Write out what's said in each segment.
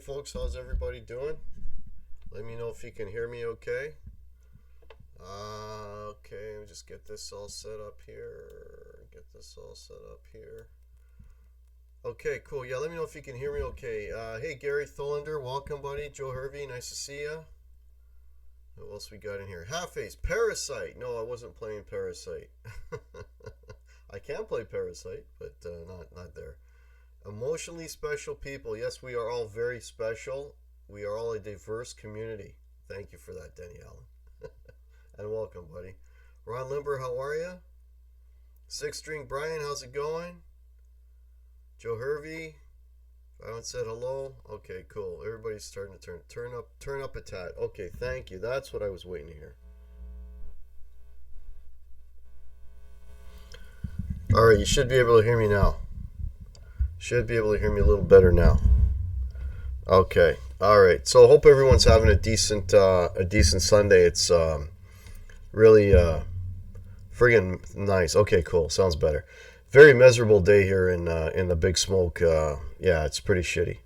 folks, how's everybody doing? Let me know if you can hear me okay. Okay, let me just get this all set up here. Okay, cool. Yeah, let me know if you can hear me okay. Hey, Gary Thullander, welcome, buddy. Joe Hervey, nice to see you. What else we got in here? Half Ace, Parasite. No, I wasn't playing Parasite. I can play Parasite, but not there. Emotionally special people. Yes, we are all very special. We are all a diverse community. Thank you for that, Denny Allen. And welcome, buddy. Ron Limber, how are you? Six String Brian, how's it going? Joe Hervey, I haven't said hello. Okay, cool. Everybody's starting to turn up a tad. Okay, thank you. That's what I was waiting to hear. All right, you should be able to hear me now. Should be able to hear me a little better now. Okay. All right. So I hope everyone's having a decent Sunday. It's really friggin' nice. Okay, cool. Sounds better. Very miserable day here in the Big Smoke. Yeah, it's pretty shitty.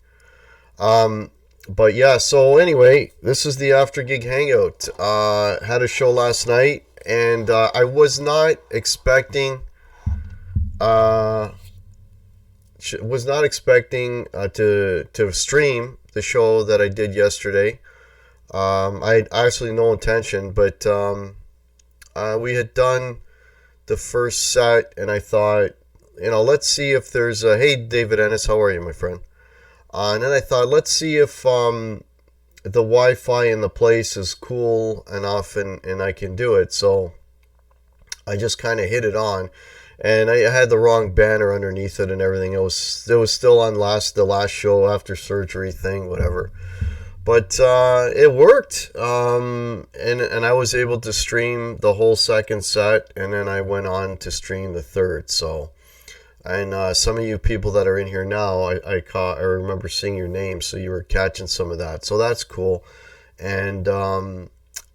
But yeah. So anyway, this is the After Gig Hangout. Had a show last night, and I was not expecting. To stream the show that I did yesterday. I had actually no intention, but we had done the first set, and I thought, let's see if there's a... Hey, David Ennis, how are you, my friend? And then I thought, let's see if the Wi-Fi in the place is cool enough and I can do it. So I just kind of hit it on. And I had the wrong banner underneath it and everything. It was still on the last show after surgery thing, whatever. But it worked. And I was able to stream the whole second set, and then I went on to stream the third. So, and some of you people that are in here now, I remember seeing your names, so you were catching some of that. So that's cool.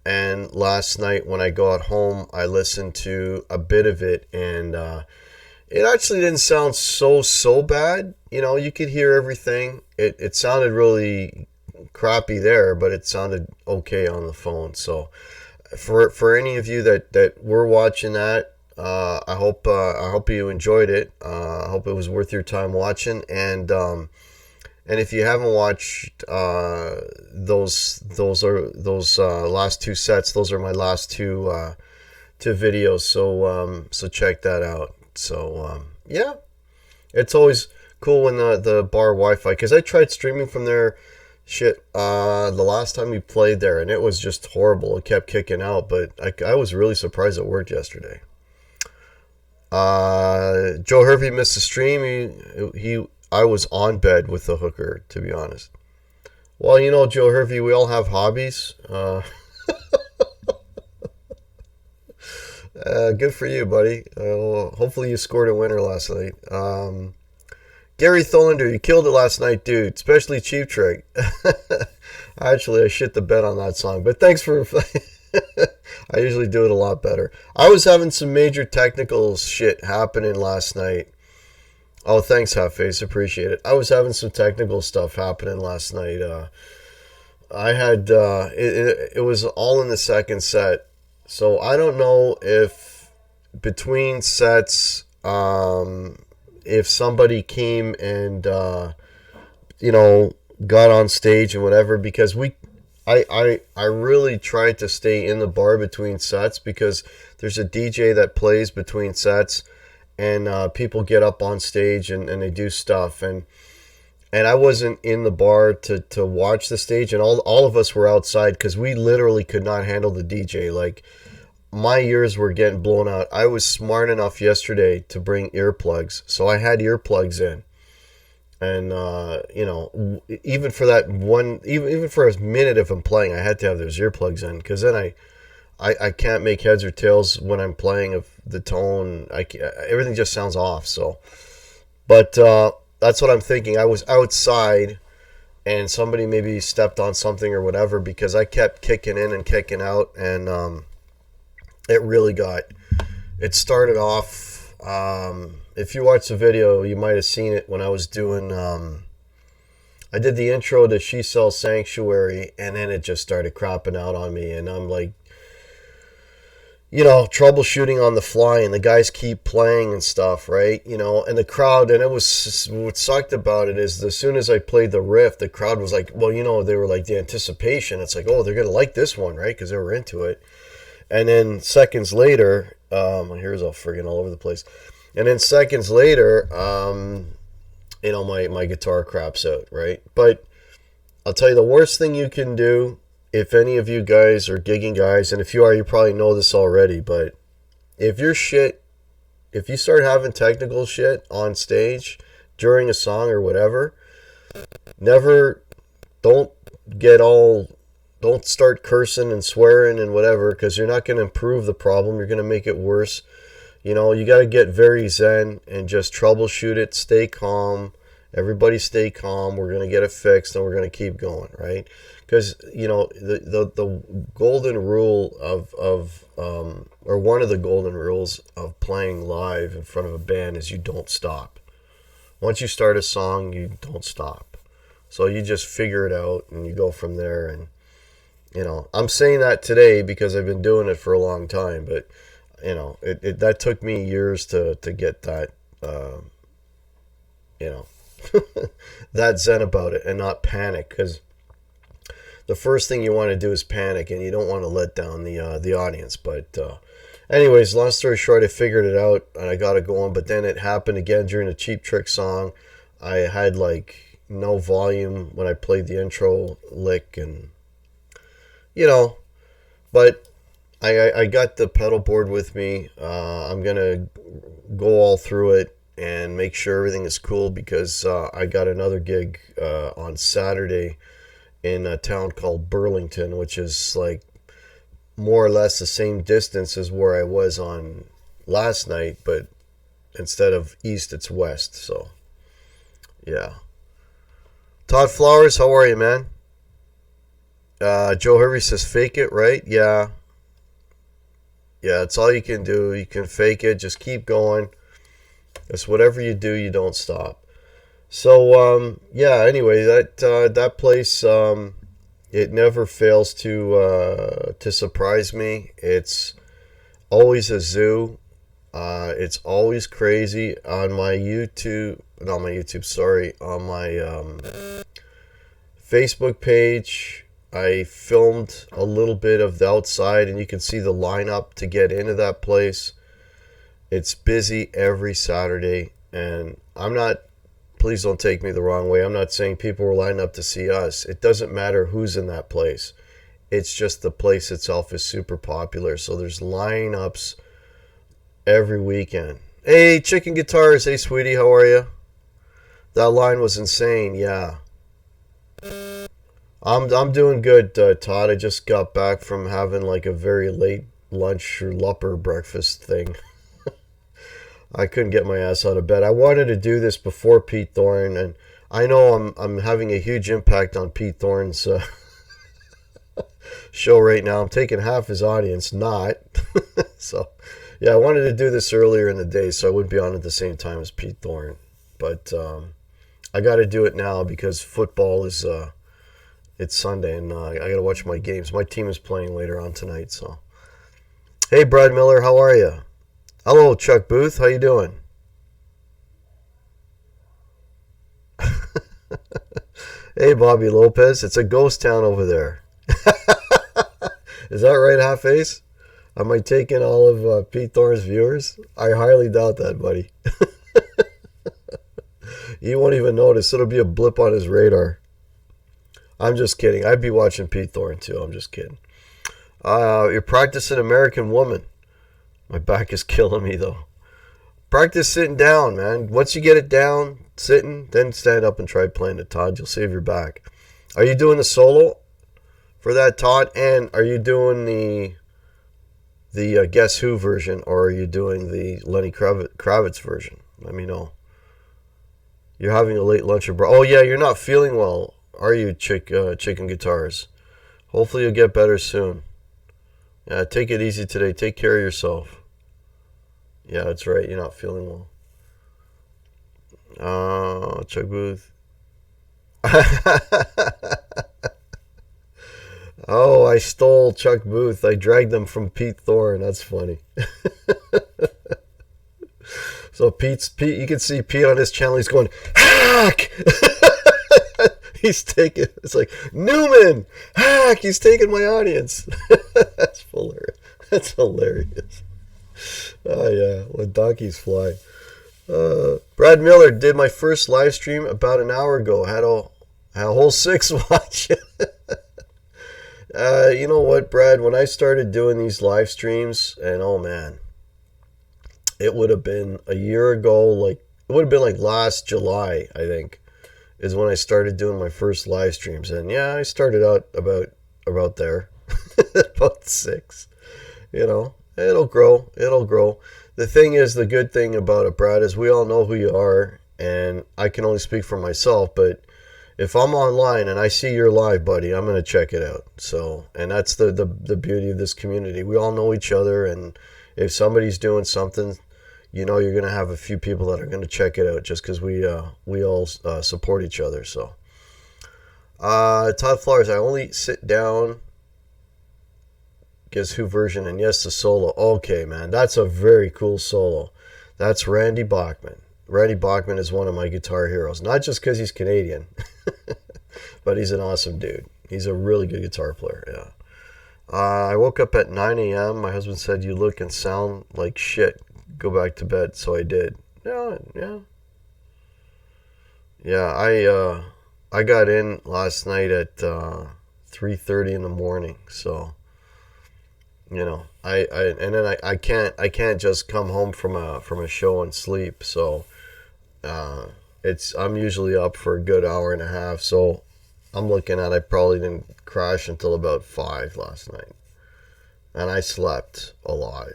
And last night when I got home, I listened to a bit of it, and it actually didn't sound so bad. You could hear everything. It sounded really crappy there, but it sounded okay on the phone. So for any of you that were watching that, I hope you enjoyed it. I hope it was worth your time watching. And if you haven't watched those last two sets, those are my last two videos. So check that out. So yeah, it's always cool when the bar Wi-Fi, because I tried streaming from there. The last time we played there, and it was just horrible. It kept kicking out, but I was really surprised it worked yesterday. Joe Hervey missed the stream. I was on bed with the hooker, to be honest. Well, Joe Hervey, we all have hobbies. Good for you, buddy. Hopefully you scored a winner last night. Gary Thullander, you killed it last night, dude. Especially Cheap Trick. Actually, I shit the bed on that song. But thanks for... I usually do it a lot better. I was having some major technical shit happening last night. Oh, thanks, Half-Face. Appreciate it. I was having some technical stuff happening last night. I had... it was all in the second set. So I don't know if between sets, if somebody came and, got on stage and whatever, because I really tried to stay in the bar between sets, because there's a DJ that plays between sets, and people get up on stage and they do stuff, and I wasn't in the bar to watch the stage, and all of us were outside because we literally could not handle the DJ. Like, my ears were getting blown out. I was smart enough yesterday to bring earplugs, so I had earplugs in, and even for that one, even for a minute if I'm playing, I had to have those earplugs in, because then I can't make heads or tails when I'm playing of the tone. Everything just sounds off. So, but that's what I'm thinking. I was outside, and somebody maybe stepped on something or whatever, because I kept kicking in and kicking out, and it started off. If you watch the video, you might have seen it when I was doing I did the intro to She Sells Sanctuary, and then it just started crapping out on me, and I'm like, troubleshooting on the fly, and the guys keep playing and stuff, right? And the crowd, and it was, what sucked about it is as soon as I played the riff, the crowd was like, well, they were like the anticipation. It's like, oh, they're going to like this one, right? Because they were into it. And then seconds later, my hair's all friggin' all over the place. And then seconds later, my guitar craps out, right? But I'll tell you the worst thing you can do, if any of you guys are gigging guys, and if you are, you probably know this already, but if you start having technical shit on stage during a song or whatever, don't start cursing and swearing and whatever, because you're not going to improve the problem. You're going to make it worse. You got to get very zen and just troubleshoot it. Stay calm. Everybody stay calm. We're going to get it fixed, and we're going to keep going, right? Because, the golden rule or one of the golden rules of playing live in front of a band is you don't stop. Once you start a song, you don't stop. So you just figure it out, and you go from there. And, I'm saying that today because I've been doing it for a long time, but, that took me years to get that, that zen about it and not panic, because the first thing you want to do is panic, and you don't want to let down the audience. But anyways, long story short, I figured it out and I got it going. But then it happened again during the Cheap Trick song. I had like no volume when I played the intro lick, and but I got the pedal board with me. I'm gonna go all through it and make sure everything is cool, because I got another gig on Saturday in a town called Burlington, which is like more or less the same distance as where I was on last night, but instead of east, it's west. So, yeah. Todd Flowers, how are you, man? Joe Hervey says, fake it, right? Yeah. Yeah, that's all you can do. You can fake it. Just keep going. It's whatever you do, you don't stop. So, anyway, that place, it never fails to surprise me. It's always a zoo. It's always crazy. On my Facebook page, I filmed a little bit of the outside, and you can see the lineup to get into that place. It's busy every Saturday, and please don't take me the wrong way. I'm not saying people were lining up to see us. It doesn't matter who's in that place. It's just the place itself is super popular. So there's lineups every weekend. Hey, Chicken Guitars. Hey, sweetie. How are you? That line was insane. Yeah. I'm doing good, Todd. I just got back from having like a very late lunch or lupper breakfast thing. I couldn't get my ass out of bed. I wanted to do this before Pete Thorne, and I know I'm having a huge impact on Pete Thorne's show right now. I'm taking half his audience, not. So, yeah, I wanted to do this earlier in the day so I wouldn't be on at the same time as Pete Thorne. But I got to do it now because football is it's Sunday, and I got to watch my games. My team is playing later on tonight. So, hey, Brad Miller, how are you? Hello, Chuck Booth. How you doing? Hey, Bobby Lopez. It's a ghost town over there. Is that right, Half Ace? Am I taking all of Pete Thorne's viewers? I highly doubt that, buddy. You won't even notice. It'll be a blip on his radar. I'm just kidding. I'd be watching Pete Thorne, too. I'm just kidding. You're practicing American Woman. My back is killing me, though. Practice sitting down, man. Once you get it down, sitting, then stand up and try playing it, Todd. You'll save your back. Are you doing the solo for that, Todd? And are you doing the Guess Who version, or are you doing the Lenny Kravitz version? Let me know. You're having a late lunch, bro. Oh, yeah, you're not feeling well, are you, Chicken Guitars? Hopefully you'll get better soon. Yeah, take it easy today. Take care of yourself. Yeah, that's right. You're not feeling well. Chuck Booth. Oh, I stole Chuck Booth. I dragged them from Pete Thorne. That's funny. So Pete, you can see Pete on his channel. He's going, hack! He's taking, it's like, Newman, hack! He's taking my audience. That's hilarious. That's hilarious. Oh, yeah, when donkeys fly. Brad Miller did my first live stream about an hour ago. Had a whole 6 watch it. You know what, Brad? When I started doing these live streams, and oh man, it would have been a year ago. Like it would have been like last July, I think, is when I started doing my first live streams. And yeah, I started out about there, about 6. You know, it'll grow. It'll grow. The thing is, the good thing about it, Brad, is we all know who you are, and I can only speak for myself, but if I'm online and I see you're live, buddy, I'm going to check it out. So, and that's the beauty of this community. We all know each other, and if somebody's doing something, you know you're going to have a few people that are going to check it out just because we all support each other. So, Todd Flowers, I only sit down. Guess Who version, and yes, the solo. Okay, man, that's a very cool solo. That's Randy Bachman. Randy Bachman is one of my guitar heroes, not just because he's Canadian, but he's an awesome dude. He's a really good guitar player, yeah. I woke up at 9 a.m. My husband said, you look and sound like shit. Go back to bed, so I did. Yeah. I got in last night at 3:30 in the morning, so... You know, I can't just come home from a show and sleep. So, I'm usually up for a good hour and a half. So, I'm looking at I probably didn't crash until about 5 last night, and I slept a lot,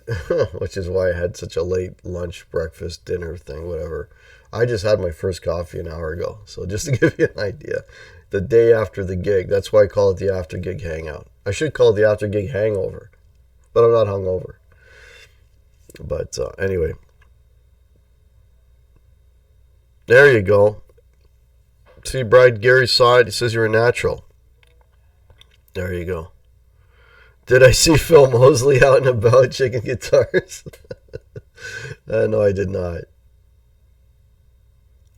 which is why I had such a late lunch, breakfast, dinner thing, whatever. I just had my first coffee an hour ago. So just to give you an idea, the day after the gig, that's why I call it the after gig hangout. I should call it the after gig hangover. But I'm not hungover. But anyway. There you go. See, Bride, Gary saw it. He says you're a natural. There you go. Did I see Phil Mosley out and about shaking guitars? No, I did not.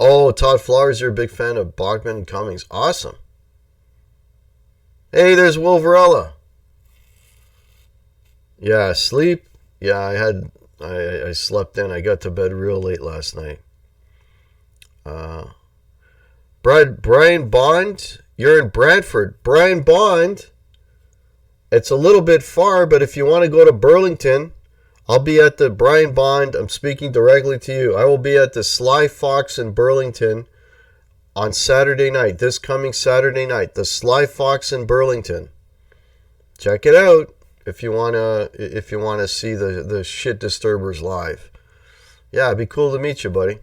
Oh, Todd Flowers, you're a big fan of Bachman and Cummings. Awesome. Hey, there's Wolverella. Yeah, sleep. Yeah, I slept in. I got to bed real late last night. Brian Bond, you're in Brantford. Brian Bond, it's a little bit far, but if you want to go to Burlington, I'll be at the Brian Bond. I'm speaking directly to you. I will be at the Sly Fox in Burlington on Saturday night. This coming Saturday night, the Sly Fox in Burlington. Check it out. If you wanna see the shit disturbers live. Yeah, it'd be cool to meet you, buddy.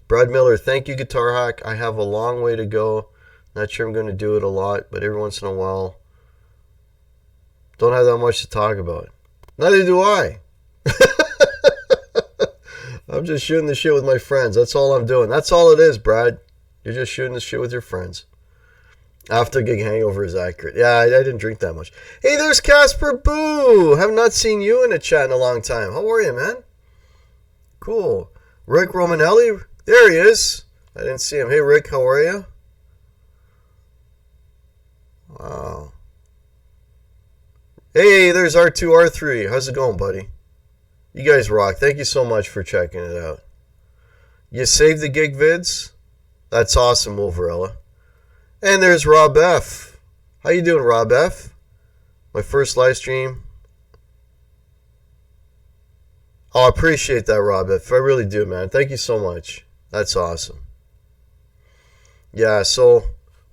Brad Miller, thank you, Guitar Hack. I have a long way to go. Not sure I'm gonna do it a lot, but every once in a while. Don't have that much to talk about. Neither do I. I'm just shooting the shit with my friends. That's all I'm doing. That's all it is, Brad. You're just shooting the shit with your friends. After gig hangover is accurate. Yeah, I didn't drink that much. Hey, there's Casper Boo. Have not seen you in a chat in a long time. How are you, man? Cool. Rick Romanelli. There he is. I didn't see him. Hey, Rick, how are you? Wow. Hey, there's R2R3. How's it going, buddy? You guys rock. Thank you so much for checking it out. You saved the gig vids? That's awesome, Wolverella. And there's Rob F. How you doing, Rob F? My first live stream. Oh, I appreciate that, Rob F. I really do, man. Thank you so much. That's awesome. Yeah, so,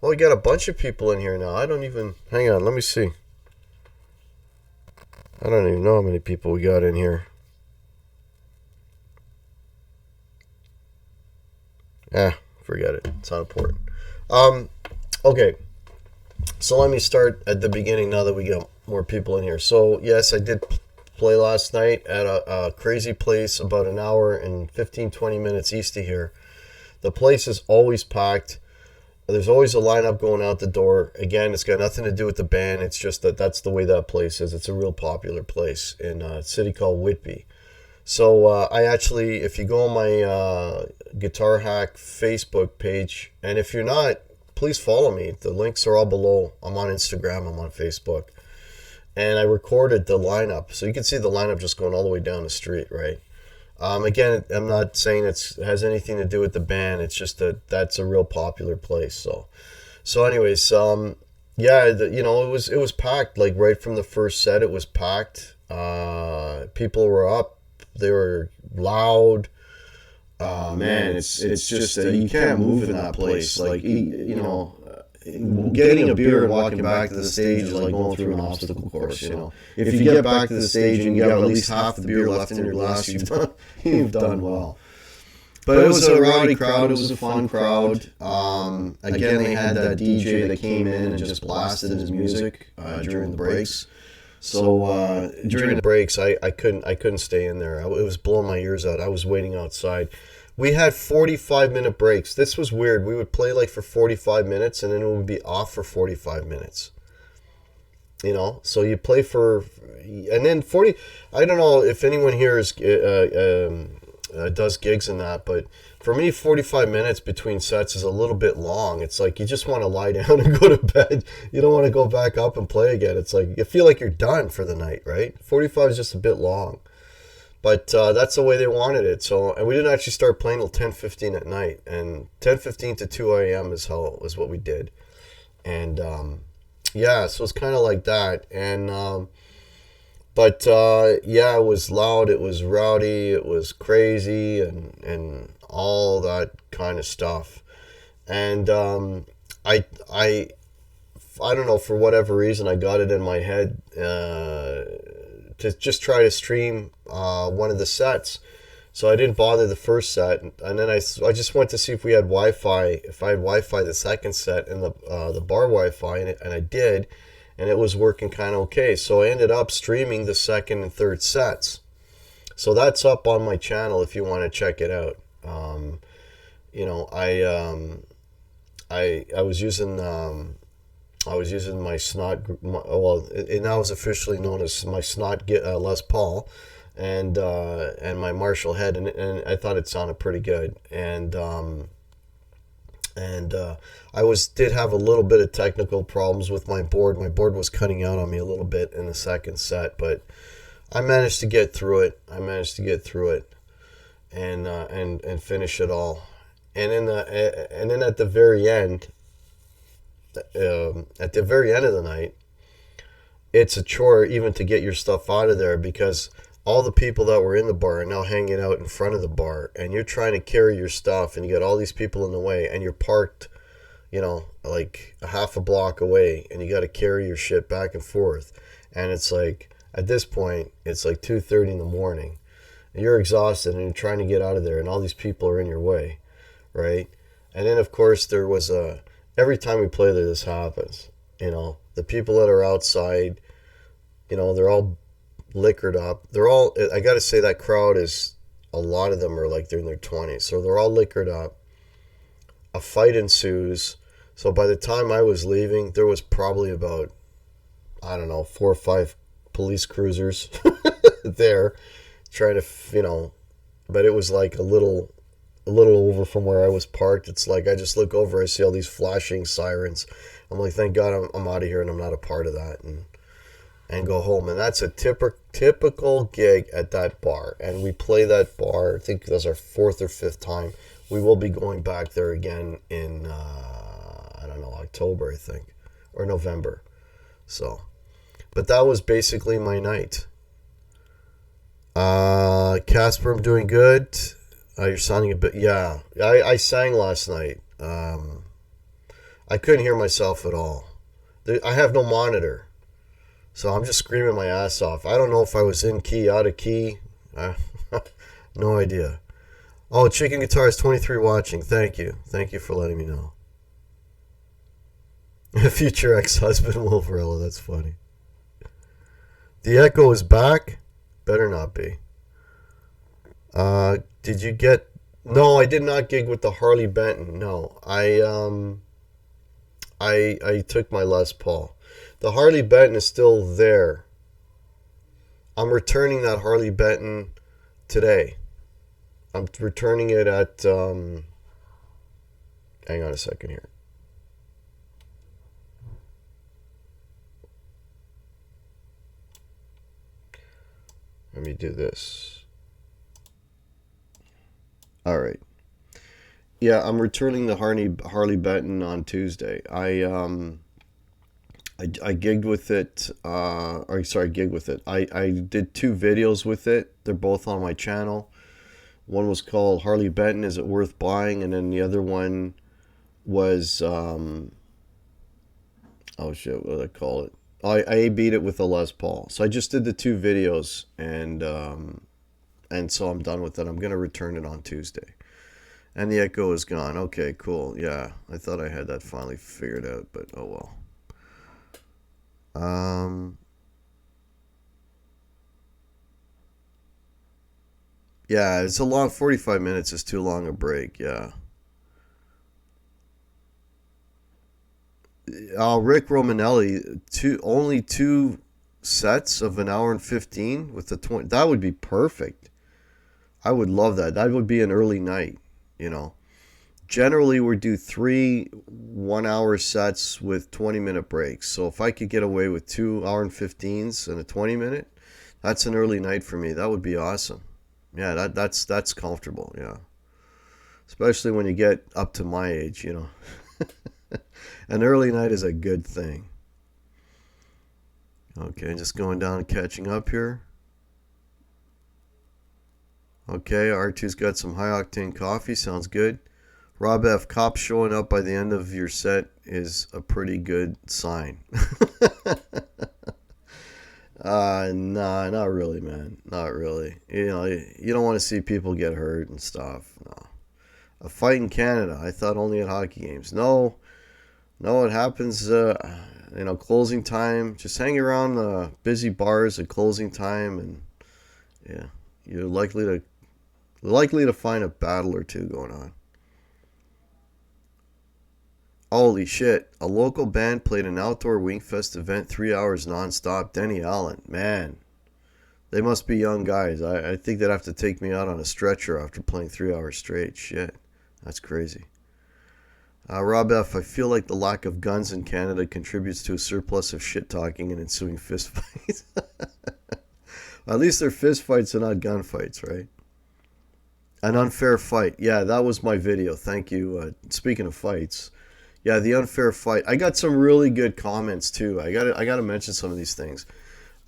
well, we got a bunch of people in here now. I don't even... Hang on, let me see. I don't even know how many people we got in here. Forget it. It's not important. Okay, so let me start at the beginning now that we got more people in here. So, yes, I did play last night at a crazy place about an hour and 15-20 minutes east of here. The place is always packed. There's always a lineup going out the door. Again, it's got nothing to do with the band. It's just that that's the way that place is. It's a real popular place in a city called Whitby. So I actually, if you go on my Guitar Hack Facebook page, and if you're not, please follow me. The links are all below. I'm on Instagram. I'm on Facebook. And I recorded the lineup. So you can see the lineup just going all the way down the street, right? Again, I'm not saying it has anything to do with the band. It's just that that's a real popular place. So anyways, yeah, it was packed. Like right from the first set, it was packed. People were up. They were loud. Man, it's just you can't move in that place. Like getting a beer and walking back to the stage is like going through an obstacle course. If you get back to the stage and you have at least half the beer left in your glass, you've done well. But it was a rowdy crowd. It was a fun crowd. Again, they had that DJ that came in and just blasted his music during the breaks. So during the breaks, I couldn't stay in there. It was blowing my ears out. I was waiting outside. We had 45-minute breaks. This was weird. We would play like for 45 minutes and then it would be off for 45 minutes. So you play and then 40. I don't know if anyone here does gigs and that, but for me, 45 minutes between sets is a little bit long. It's like you just want to lie down and go to bed. You don't want to go back up and play again. It's like you feel like you're done for the night, right? 45 is just a bit long. But that's the way they wanted it. So, and we didn't actually start playing till 10:15 at night, and 10:15 to 2 a.m. is what we did. And yeah, so it's kind of like that. And yeah, it was loud, it was rowdy, it was crazy, and all that kind of stuff. And I don't know, for whatever reason, I got it in my head to just try to stream one of the sets. So I didn't bother the first set, and then I just went to see if we had Wi-Fi, if I had Wi-Fi the second set and the bar Wi-Fi, and I did, and it was working kind of okay. So I ended up streaming the second and third sets. So that's up on my channel if you want to check it out. I was using my it now is officially known as my Snot Les Paul, and my Marshall head, and I thought it sounded pretty good. And I did have a little bit of technical problems with my board. My board was cutting out on me a little bit in the second set, but I managed to get through it. And finish it all. And then at the very end. At the very end of the night, it's a chore even to get your stuff out of there, because all the people that were in the bar are now hanging out in front of the bar, and you're trying to carry your stuff, and you got all these people in the way, and you're parked, like a half a block away, and you got to carry your shit back and forth. And it's like, at this point, it's like 2:30 in the morning, and you're exhausted, and you're trying to get out of there, and all these people are in your way, right? And then, of course, there was every time we play there, this happens. The people that are outside, they're all liquored up. I got to say, that crowd a lot of them are like they're in their 20s. So they're all liquored up. A fight ensues. So by the time I was leaving, there was probably about, I don't know, 4 or 5 police cruisers there trying to, but it was like a little over from where I was parked. It's like I just look over, I see all these flashing sirens. I'm like, thank God I'm out of here and I'm not a part of that, and go home. And that's a typical gig at that bar. And we play that bar, I think that's our 4th or 5th time. We will be going back there again in, I don't know, October, I think, or November. So, but that was basically my night. Casper, I'm doing good. You're sounding a bit, yeah. I sang last night. I couldn't hear myself at all. I have no monitor, so I'm just screaming my ass off. I don't know if I was in key, out of key. No idea. Oh, Chicken Guitars 23 watching. Thank you for letting me know. Future ex-husband Wolverella. That's funny. The echo is back. Better not be. Did you get... No, I did not gig with the Harley Benton. No. I took my Les Paul. The Harley Benton is still there. I'm returning that Harley Benton today. I'm returning it at. Hang on a second here. Let me do this. All right. Yeah, I'm returning the Harley Benton on Tuesday. I gigged with it. Or sorry, gigged with it. I did 2 videos with it. They're both on my channel. One was called Harley Benton, Is It Worth Buying? And then the other one was oh shit, what did I call it? I beat it with a Les Paul. So I just did the 2 videos, and so I'm done with it. I'm gonna return it on Tuesday. And the echo is gone. Okay, cool. Yeah, I thought I had that finally figured out, but oh well. Yeah, it's a long 45 minutes is too long a break. Yeah. Rick Romanelli, only 2 sets of an hour and 15 with the 20. That would be perfect. I would love that. That would be an early night, you know. Generally, we do 3 1-hour sets with 20-minute breaks. So if I could get away with 2 hour and 15s and a 20-minute, that's an early night for me. That would be awesome. Yeah, that's comfortable. Yeah, especially when you get up to my age, you know. An early night is a good thing. Okay, just going down and catching up here. Okay, R2's got some high octane coffee. Sounds good. Rob F. Cops showing up by the end of your set is a pretty good sign. Nah, not really, man. Not really. You know, you don't want to see people get hurt and stuff. No. A fight in Canada. I thought only at hockey games. No, it happens. Closing time. Just hang around the busy bars at closing time, and yeah, you're likely to find a battle or two going on. Holy shit! A local band played an outdoor Wingfest event 3 hours nonstop. Denny Allen, man, they must be young guys. I think they'd have to take me out on a stretcher after playing 3 hours straight. Shit, that's crazy. Rob F., I feel like the lack of guns in Canada contributes to a surplus of shit talking and ensuing fistfights. At least they're fistfights and not gunfights, right? An unfair fight. Yeah, that was my video. Thank you. Speaking of fights, yeah, the unfair fight. I got some really good comments too. I got to mention some of these things.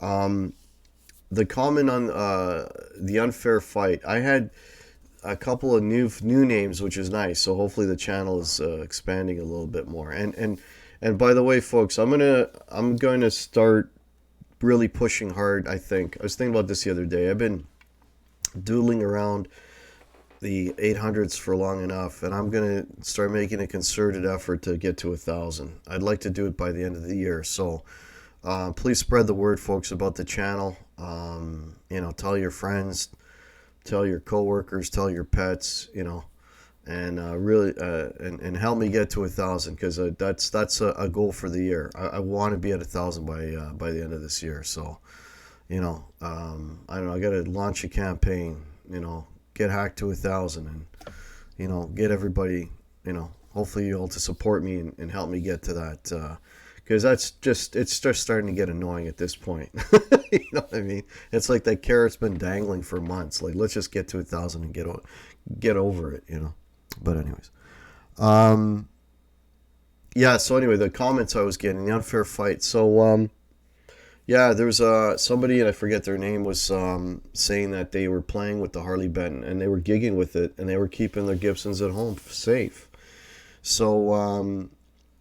The comment on the unfair fight. I had a couple of new names, which is nice. So hopefully the channel is expanding a little bit more. And by the way, folks, I'm going to start really pushing hard. I think I was thinking about this the other day. I've been doodling around the 800s for long enough, and I'm going to start making a concerted effort to get to 1,000. I'd like to do it by the end of the year. So please spread the word, folks, about the channel. Tell your friends, tell your coworkers, tell your pets, and really and help me get to 1,000, because that's a goal for the year. I want to be at 1,000 by the end of this year. So I don't know, I got to launch a campaign, get hacked to 1,000, and get everybody, hopefully you all to support me and help me get to that, because it's just starting to get annoying at this point. You know what I mean? It's like that carrot's been dangling for months. Like, let's just get to 1,000 and get over it, But anyways, yeah. So anyway, the comments I was getting, the unfair fight. So yeah, there was somebody, and I forget their name, was saying that they were playing with the Harley Benton and they were gigging with it and they were keeping their Gibsons at home safe. So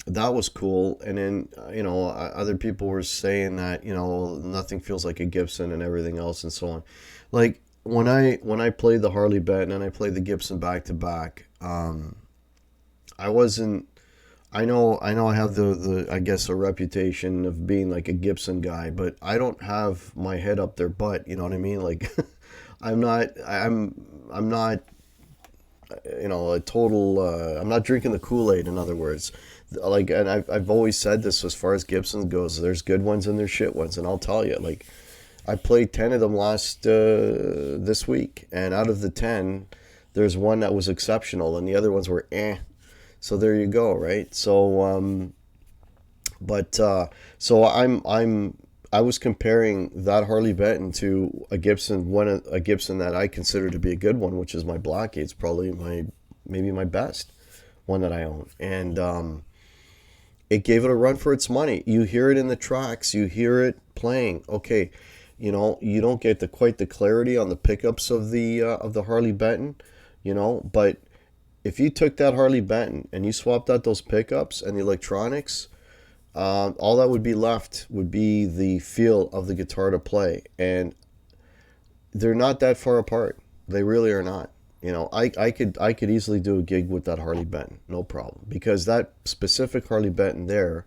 that was cool. And then other people were saying that nothing feels like a Gibson and everything else and so on. Like when I played the Harley Benton and I played the Gibson back to back, I wasn't. I know I have the I guess a reputation of being like a Gibson guy, but I don't have my head up their butt, you know what I mean? Like I'm not a total. I'm not drinking the Kool-Aid. In other words, like, and I've always said this as far as Gibson goes. There's good ones and there's shit ones, and I'll tell you, like, I played 10 of them last this week, and out of the 10, there's one that was exceptional, and the other ones were eh. So there you go, right? So, so I was comparing that Harley Benton to a Gibson, a Gibson that I consider to be a good one, which is my Blackgate. It's probably maybe my best one that I own, and it gave it a run for its money. You hear it in the tracks, you hear it playing. Okay, you don't get quite the clarity on the pickups of the Harley Benton, but if you took that Harley Benton and you swapped out those pickups and the electronics, all that would be left would be the feel of the guitar to play, and they're not that far apart. They really are not. I could easily do a gig with that Harley Benton, no problem, because that specific Harley Benton there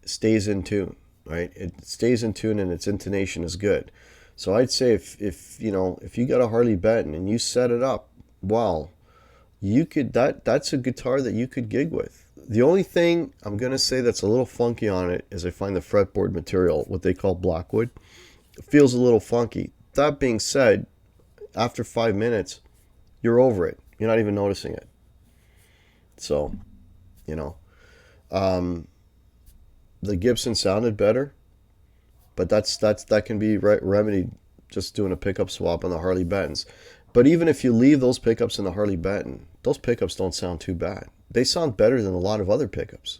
stays in tune, right? It stays in tune and its intonation is good. So I'd say if you got a Harley Benton and you set it up well, that's a guitar that you could gig with. The only thing I'm gonna say that's a little funky on it is I find the fretboard material, what they call Blackwood, it feels a little funky. That being said, after 5 minutes, you're over it. You're not even noticing it. So, the Gibson sounded better, but that can be remedied just doing a pickup swap on the Harley Bentons. But even if you leave those pickups in the Harley Benton, those pickups don't sound too bad. They sound better than a lot of other pickups.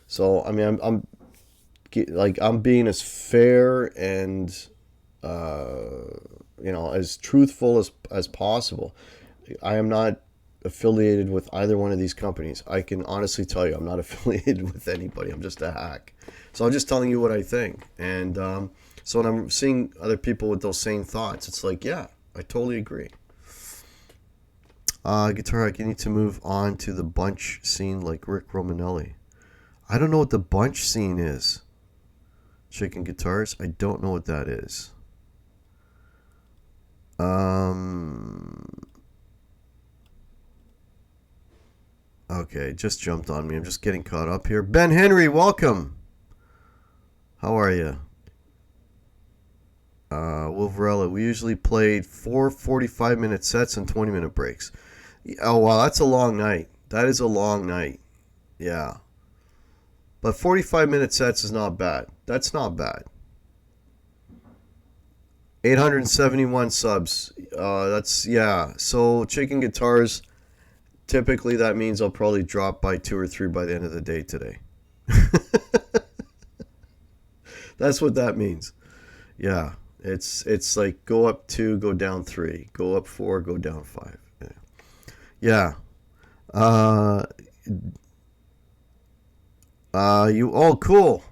So I mean, I'm being as fair and as truthful as possible. I am not affiliated with either one of these companies. I can honestly tell you, I'm not affiliated with anybody. I'm just a hack. So I'm just telling you what I think. And so when I'm seeing other people with those same thoughts, it's like, yeah, I totally agree. Guitartalk, you need to move on to the bunch scene like Rick Romanelli. I don't know what the bunch scene is. Chicken guitars, I don't know what that is. Okay, just jumped on me. I'm just getting caught up here. Ben Henry, welcome. How are you? Wolverella, we usually played 4 45-minute sets and 20-minute breaks. Oh, wow, that's a long night. That is a long night. Yeah. But 45-minute sets is not bad. That's not bad. 871 subs. Yeah. So chicken guitars, typically that means I'll probably drop by 2 or 3 by the end of the day today. That's what that means. Yeah. It's like go up 2, go down 3. Go up 4, go down 5. Yeah. Oh, cool.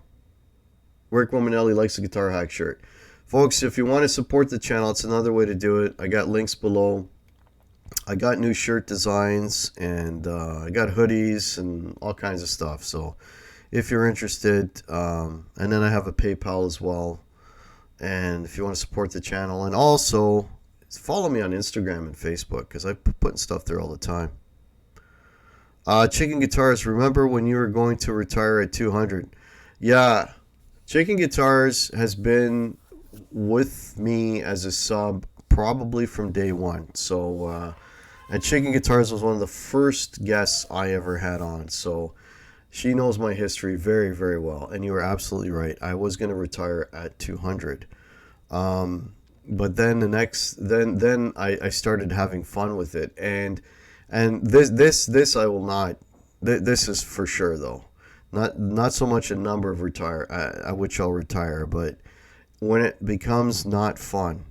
Rick Romanelli likes the Guitar Hack shirt. Folks, if you want to support the channel, it's another way to do it. I got links below. I got new shirt designs, and I got hoodies and all kinds of stuff. So if you're interested, and then I have a PayPal as well. And if you want to support the channel, and also follow me on Instagram and Facebook, because I'm putting stuff there all the time. Chicken Guitars, remember when you were going to retire at 200? Yeah, Chicken Guitars has been with me as a sub probably from day one. So, and Chicken Guitars was one of the first guests I ever had on. So she knows my history very, very well. And you were absolutely right. I was going to retire at 200. But then then I started having fun with it. And this I will not, this is for sure though. Not so much a number of at which I'll retire, but when it becomes not fun,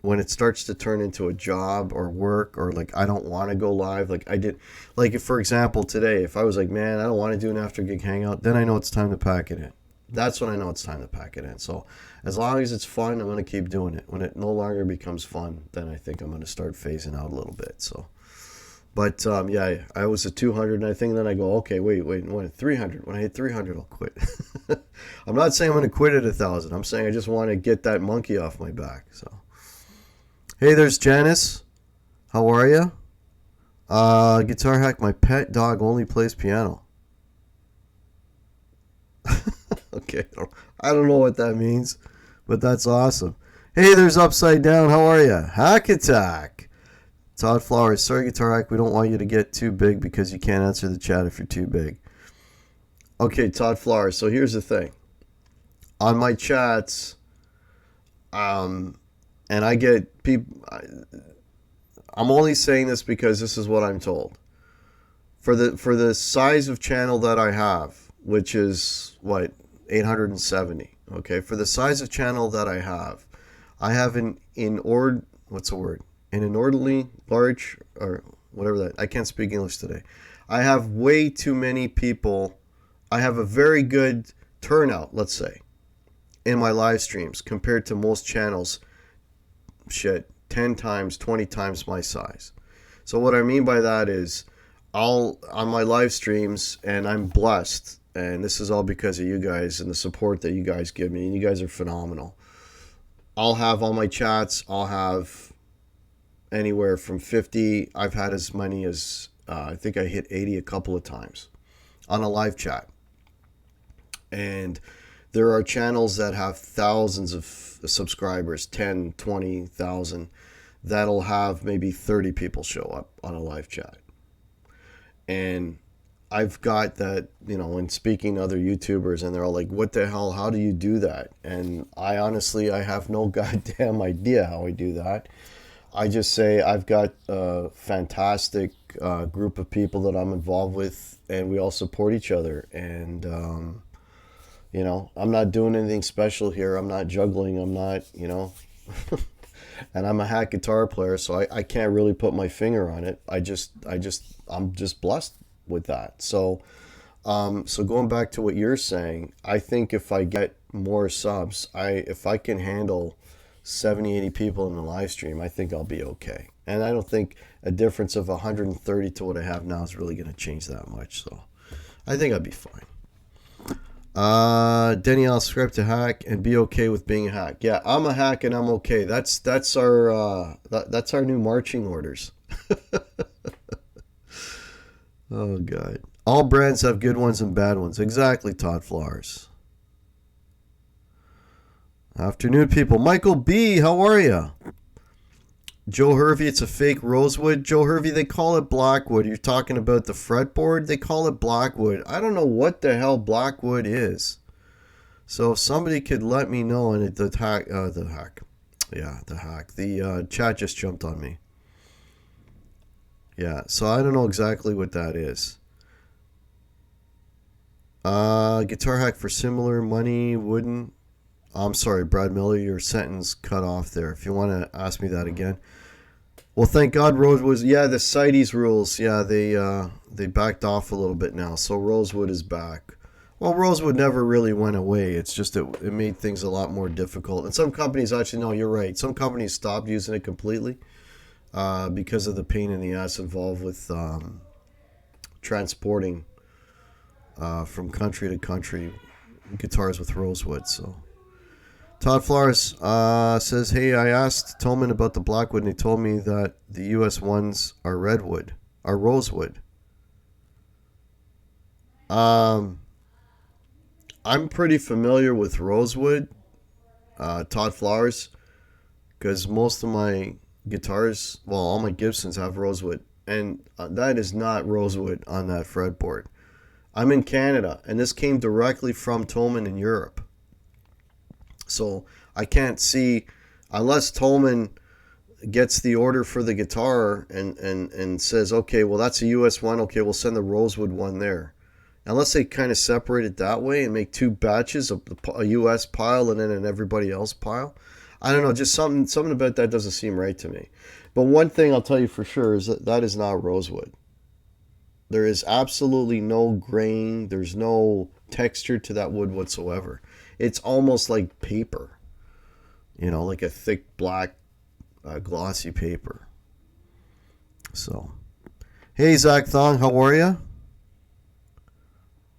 when it starts to turn into a job or work, or like I don't want to go live, like I did, like if, for example, today, if I was like, man, I don't want to do an after gig hangout, then I know it's time to pack it in. That's when I know it's time to pack it in. So as long as it's fun, I'm going to keep doing it. When it no longer becomes fun, then I think I'm going to start phasing out a little bit. So, but yeah, I was at 200, and I think then I go, okay, wait, when at 300, when I hit 300, I'll quit. I'm not saying I'm going to quit at 1,000. I'm saying I just want to get that monkey off my back. So, hey, there's Janice. How are you? Guitar Hack, my pet dog only plays piano. Okay, I don't know what that means, but that's awesome. Hey, there's Upside Down. How are you? Hack Attack. Todd Flowers. Sorry, Guitar Hack. We don't want you to get too big because you can't answer the chat if you're too big. Okay, Todd Flowers. So here's the thing. On my chats, and I get people. I'm only saying this because this is what I'm told. For the size of channel that I have, which is what 870. Okay, for the size of channel that I have an inordinately large, or whatever that, I can't speak English today. I have way too many people. I have a very good turnout, let's say, in my live streams compared to most channels. 10 times, 20 times my size. So what I mean by that is on my live streams, and I'm blessed, and this is all because of you guys and the support that you guys give me, and you guys are phenomenal. I'll have all my chats, I'll have anywhere from 50, I've had as many as, I think I hit 80 a couple of times on a live chat. And there are channels that have thousands of subscribers, 10, 20,000, that'll have maybe 30 people show up on a live chat. And I've got that, when speaking to other YouTubers, and they're all like, what the hell, how do you do that? And I have no goddamn idea how I do that. I just say I've got a fantastic group of people that I'm involved with, and we all support each other. And, I'm not doing anything special here. I'm not juggling. I'm not, and I'm a hack guitar player, so I can't really put my finger on it. I'm just blessed with that. So going back to what you're saying, I think if I get more subs, if I can handle 70, 80 people in the live stream, I think I'll be okay. And I don't think a difference of 130 to what I have now is really going to change that much. So I think I'd be fine. Denny, I'll subscribe to hack and be okay with being a hack. Yeah, I'm a hack and I'm okay. That's our new marching orders. Oh God. All brands have good ones and bad ones. Exactly, Todd Flowers. Afternoon, people. Michael B, how are you? Joe Hervey, it's a fake rosewood. Joe Hervey, they call it blackwood. You're talking about the fretboard? They call it blackwood. I don't know what the hell blackwood is. So if somebody could let me know, and the chat just jumped on me. Yeah, so I don't know exactly what that is. Guitar hack for similar money, wooden. I'm sorry, Brad Miller, your sentence cut off there. If you want to ask me that again. Well, thank God Rosewood. Yeah, the CITES rules. Yeah, they backed off a little bit now. So Rosewood is back. Well, Rosewood never really went away. It's just it made things a lot more difficult. And some companies actually, no, you're right. Some companies stopped using it completely because of the pain in the ass involved with transporting from country to country guitars with Rosewood. So. Todd Flowers says, hey, I asked Tolman about the blackwood, and he told me that the U.S. ones are rosewood. I'm pretty familiar with rosewood, Todd Flowers, because most of my guitars, well, all my Gibsons have rosewood, and that is not rosewood on that fretboard. I'm in Canada, and this came directly from Tolman in Europe. So I can't see, unless Tolman gets the order for the guitar and says, okay, well, that's a US one. Okay, we'll send the rosewood one there. Unless they kind of separate it that way and make two batches of a US pile and then an everybody else pile. I don't know, just something about that doesn't seem right to me. But one thing I'll tell you for sure is that is not rosewood. There is absolutely no grain. There's no texture to that wood whatsoever. It's almost like paper, like a thick black glossy paper. So, hey, Zach Thong, how are you?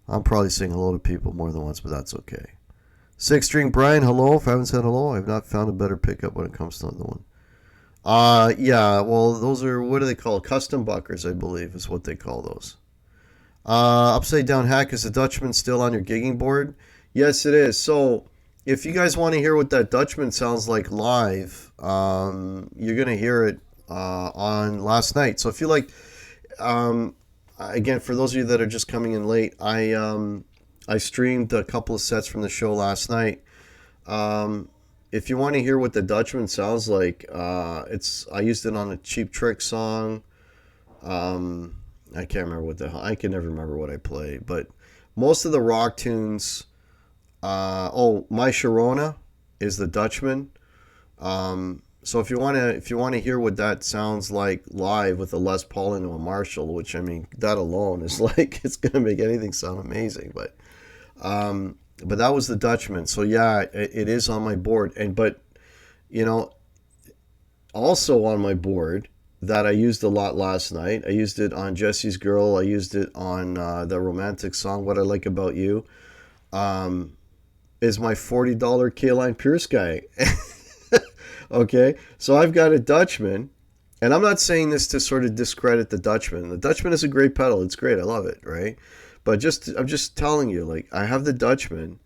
I'm probably saying hello to people more than once, but that's okay. Six String Brian, hello. If I haven't said hello, I've not found a better pickup when it comes to another one. Yeah, well, those are, what do they call, custom buckers, I believe, is what they call those. Upside down hack, is the Dutchman still on your gigging board? Yes, it is. So, if you guys want to hear what that Dutchman sounds like live, you're gonna hear it on last night. So if you like, again, for those of you that are just coming in late, I streamed a couple of sets from the show last night. If you want to hear what the Dutchman sounds like, I used it on a Cheap Trick song. I can't remember what the hell. I can never remember what I play, but most of the rock tunes. My Sharona is the Dutchman. So if you wanna hear what that sounds like live with a Les Paul into a Marshall, which, I mean, that alone is like, it's gonna make anything sound amazing. But that was the Dutchman. So yeah, it is on my board. But also on my board that I used a lot last night. I used it on Jesse's Girl. I used it on the romantic song What I Like About You. Is my $40 K-Line Pure Sky. Okay, so I've got a Dutchman, and I'm not saying this to sort of discredit the Dutchman. The Dutchman is a great pedal. It's great. I love it, right? But I'm just telling you, like, I have the Dutchman,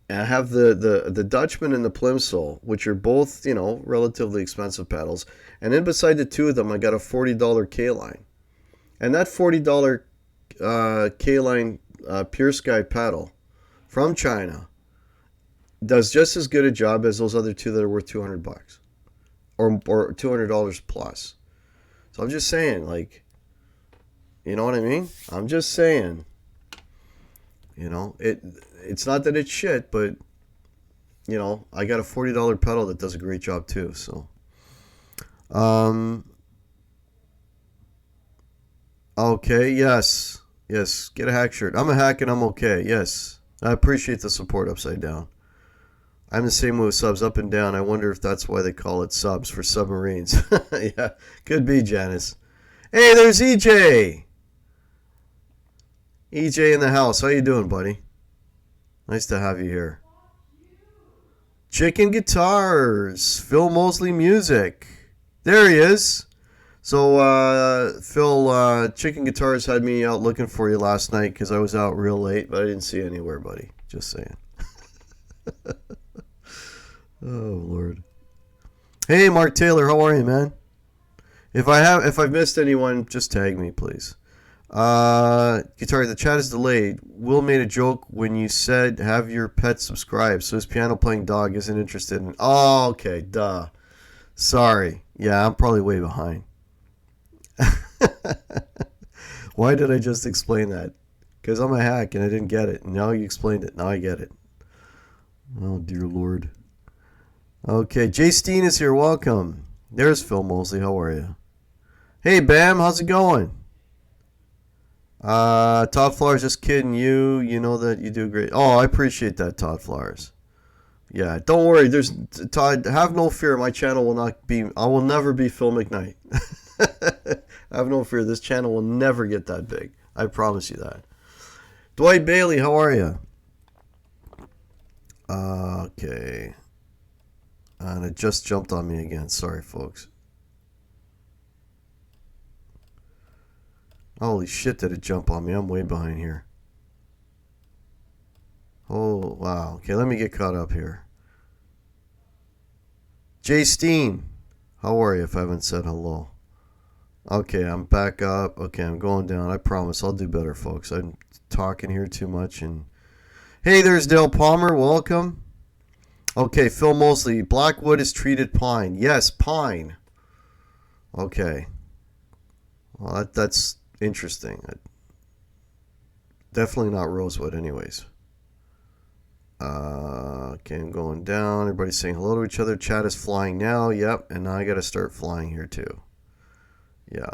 and I have the Dutchman and the Plimsoll, which are both, relatively expensive pedals. And then beside the two of them, I got a $40 K-Line. And that $40 K-Line Pure Sky pedal from China does just as good a job as those other two that are worth $200 or $200 plus. So I'm just saying, like, you know what I mean? I'm just saying, it's not that it's shit, but I got a $40 pedal that does a great job too. So, okay, yes, get a hack shirt. I'm a hack and I'm okay. Yes, I appreciate the support, Upside Down. I'm the same with subs, up and down. I wonder if that's why they call it subs, for submarines. Yeah, could be, Janice. Hey, there's EJ. EJ in the house. How you doing, buddy? Nice to have you here. Chicken Guitars. Phil Mosley Music. There he is. So, Phil, Chicken Guitars had me out looking for you last night because I was out real late, but I didn't see you anywhere, buddy. Just saying. Oh, Lord. Hey, Mark Taylor, how are you, man? If I've missed anyone, just tag me, please. Guitar, the chat is delayed. Will made a joke when you said have your pet subscribe, so his piano playing dog isn't interested in. Oh, okay, duh. Sorry. Yeah, I'm probably way behind. Why did I just explain that? Because I'm a hack and I didn't get it. Now you explained it. Now I get it. Oh, dear Lord. Okay, Jay Steen is here. Welcome. There's Phil Mosley. How are you? Hey, Bam. How's it going? Todd Flowers, just kidding you. You know that you do great. Oh, I appreciate that, Todd Flowers. Yeah, don't worry. There's Todd. Have no fear. My channel will not be. I will never be Phil McKnight. Have no fear. This channel will never get that big. I promise you that. Dwight Bailey, how are you? Okay. And it just jumped on me again. Sorry, folks. Holy shit, did it jump on me? I'm way behind here. Oh, wow. Okay, let me get caught up here. Jay Steen, how are you if I haven't said hello? Okay, I'm back up. Okay, I'm going down. I promise I'll do better, folks. I'm talking here too much. And hey, there's Dale Palmer. Welcome. Okay, Phil Mosley. Blackwood is treated pine. Yes, pine. Okay. Well, that's interesting. Definitely not rosewood anyways. Okay, I'm going down. Everybody's saying hello to each other. Chat is flying now. Yep, and now I got to start flying here too. Yeah.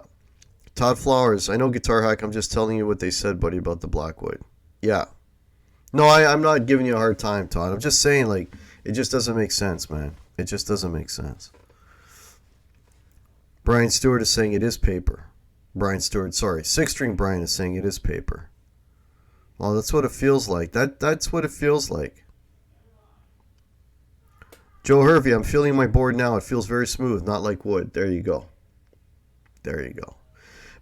Todd Flowers. I know Guitar Hack. I'm just telling you what they said, buddy, about the Blackwood. Yeah. No, I'm not giving you a hard time, Todd. I'm just saying, like, it just doesn't make sense, man. It just doesn't make sense. Brian Stewart is saying it is paper. Brian Stewart, sorry. Six String Brian is saying it is paper. Well, that's what it feels like. That's what it feels like. Joe Hervey, I'm feeling my board now. It feels very smooth, not like wood. There you go. There you go.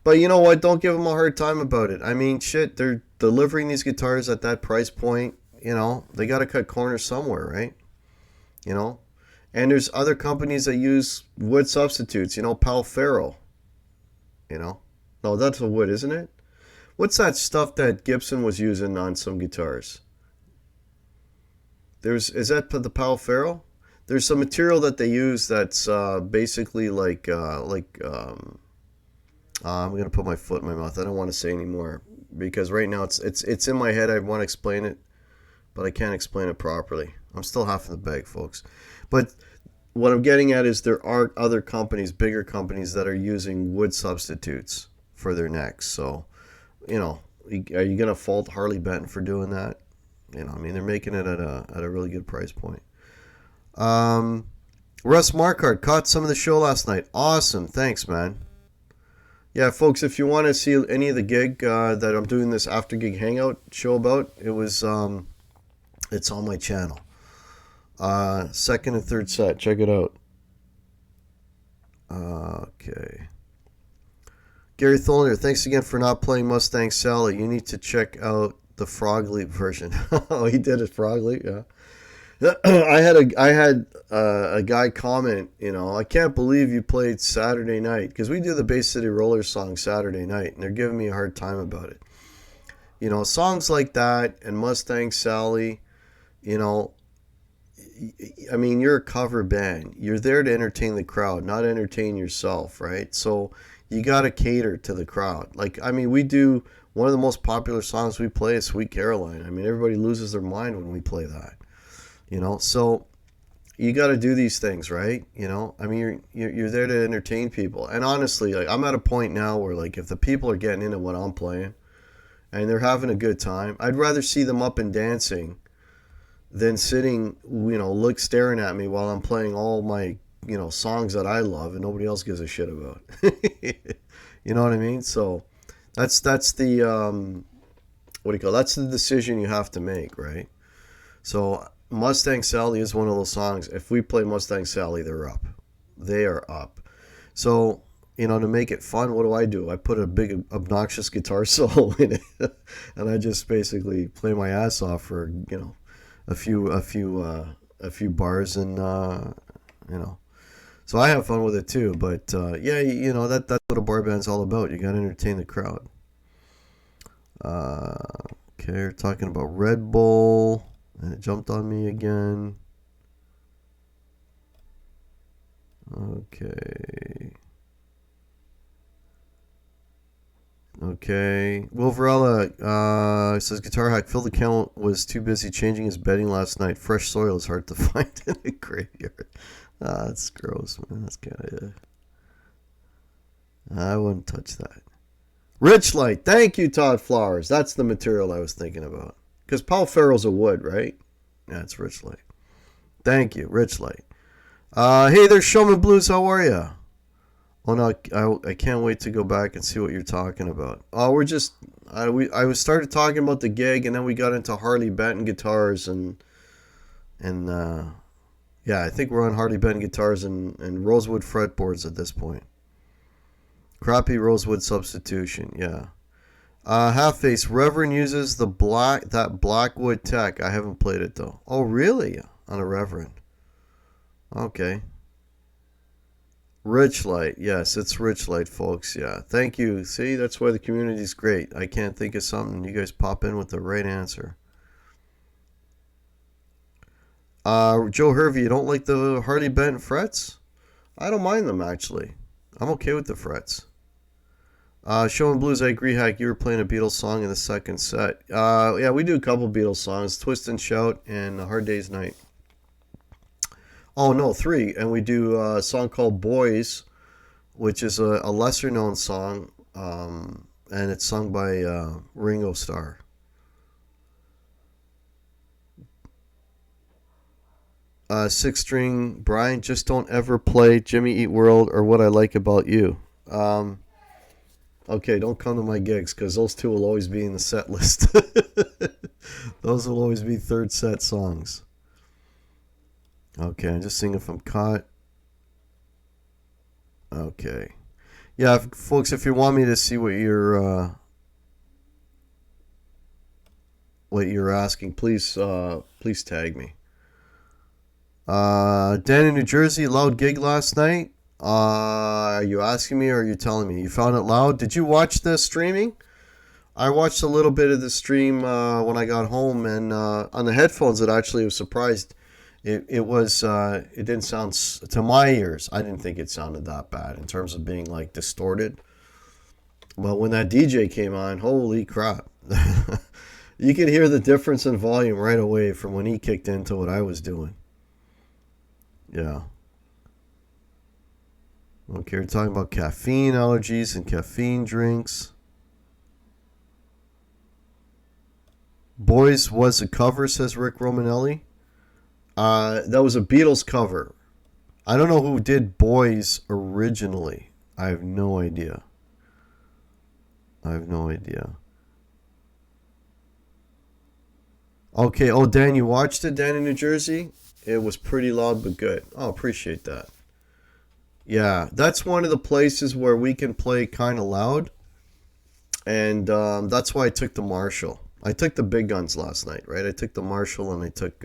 But you know what? Don't give them a hard time about it. I mean, shit, they're delivering these guitars at that price point. You know, they got to cut corners somewhere, right? You know? And there's other companies that use wood substitutes. You know, Palfero. You know? No, that's a wood, isn't it? What's that stuff that Gibson was using on some guitars? Is that the Palfero? There's some material that they use that's basically I'm gonna put my foot in my mouth. I don't want to say anymore because right now it's in my head. I want to explain it, but I can't explain it properly. I'm still half in the bag, folks. But what I'm getting at is there are other companies, bigger companies, that are using wood substitutes for their necks. So, you know, are you gonna fault Harley Benton for doing that? You know, I mean, they're making it at a really good price point. Russ Markart caught some of the show last night. Awesome, thanks, man. Yeah, folks, if you want to see any of the gig that I'm doing this after gig hangout show about, it's on my channel. Second and third set, check it out. Okay. Gary Tholner, thanks again for not playing Mustang Sally. You need to check out the Frog Leap version. Oh, he did a Frog Leap, yeah. I had a guy comment, you know, I can't believe you played Saturday Night, because we do the Bay City Rollers song Saturday Night, and they're giving me a hard time about it. You know, songs like that and Mustang Sally, you know, I mean, you're a cover band. You're there to entertain the crowd, not entertain yourself, right? So you got to cater to the crowd. Like, I mean, we do one of the most popular songs we play is Sweet Caroline. I mean, everybody loses their mind when we play that. You know, so you got to do these things, right? You know, I mean, you're there to entertain people. And honestly, like, I'm at a point now where, like, if the people are getting into what I'm playing and they're having a good time, I'd rather see them up and dancing than sitting, you know, staring at me while I'm playing all my, you know, songs that I love and nobody else gives a shit about. You know what I mean? So that's the what do you call it? That's the decision you have to make, right? So Mustang Sally is one of those songs. If we play Mustang Sally, they're up. They are up. So, you know, to make it fun, what do? I put a big obnoxious guitar solo in it, and I just basically play my ass off for, you know, a few bars, and you know, so I have fun with it too. But yeah, you know, that's what a bar band's all about. You got to entertain the crowd. Okay, we're talking about Red Bull. And it jumped on me again. Okay. Will Varela says, Guitar Hack, Phil the Count was too busy changing his bedding last night. Fresh soil is hard to find in a graveyard. That's gross, man. That's kind of... I wouldn't touch that. Rich Light. Thank you, Todd Flowers. That's the material I was thinking about. Because Paul Farrell's a wood, right? Yeah, it's Rich Light. Thank you, Rich Light. Hey there, Showman Blues. How are you? Oh no, I can't wait to go back and see what you're talking about. We're just I started talking about the gig, and then we got into Harley Benton guitars, and yeah, I think we're on Harley Benton guitars and rosewood fretboards at this point. Crappy rosewood substitution, yeah. Half Face Reverend uses that Blackwood Tech. I haven't played it though. Oh really? On a Reverend. Okay. Rich Light. Yes, it's Rich Light, folks. Yeah. Thank you. See, that's why the community's great. I can't think of something. You guys pop in with the right answer. Joe Hervey, you don't like the Harley Benton frets? I don't mind them, actually. I'm okay with the frets. Showing Blues, I agree, Hack. You were playing a Beatles song in the second set. Yeah, we do a couple Beatles songs. Twist and Shout and A Hard Day's Night. Oh, no, 3. And we do a song called Boys, which is a lesser-known song, and it's sung by Ringo Starr. Six-string, Brian, just don't ever play Jimmy Eat World or What I Like About You. Okay, don't come to my gigs, because those two will always be in the set list. Those will always be third set songs. Okay, I'm just seeing if I'm caught. Okay. Yeah, folks, if you want me to see what you're asking, please tag me. Dan in New Jersey, loud gig last night. Are you asking me or are you telling me? You found it loud? Did you watch the streaming? I watched a little bit of the stream when I got home, and on the headphones, it actually was surprised. It didn't sound to my ears. I didn't think it sounded that bad in terms of being like distorted. But when that DJ came on, holy crap! You could hear the difference in volume right away from when he kicked into what I was doing. Yeah. Okay, we're talking about caffeine allergies and caffeine drinks. Boys was a cover, says Rick Romanelli. That was a Beatles cover. I don't know who did Boys originally. I have no idea. I have no idea. Okay, oh, Dan, you watched it, Dan in New Jersey? It was pretty loud but good. Oh, appreciate that. Yeah, that's one of the places where we can play kind of loud. And that's why I took the Marshall. I took the big guns last night, right? I took the Marshall and I took,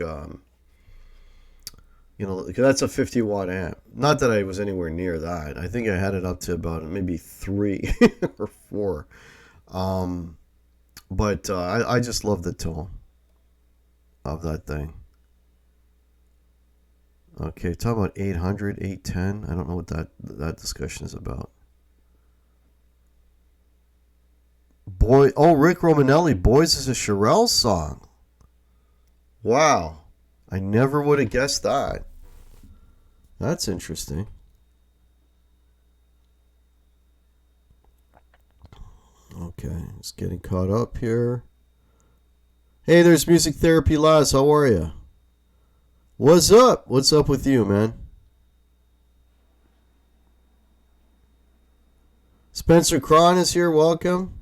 that's a 50 watt amp. Not that I was anywhere near that. I think I had it up to about maybe 3 or 4. But I just love the tone of that thing. Okay, talk about 800, 810. I don't know what that discussion is about. Rick Romanelli, Boys is a Shirelle song. Wow. I never would have guessed that. That's interesting. Okay, just getting caught up here. Hey, there's Music Therapy Laz. How are you? What's up? What's up with you, man? Spencer Cron is here. Welcome.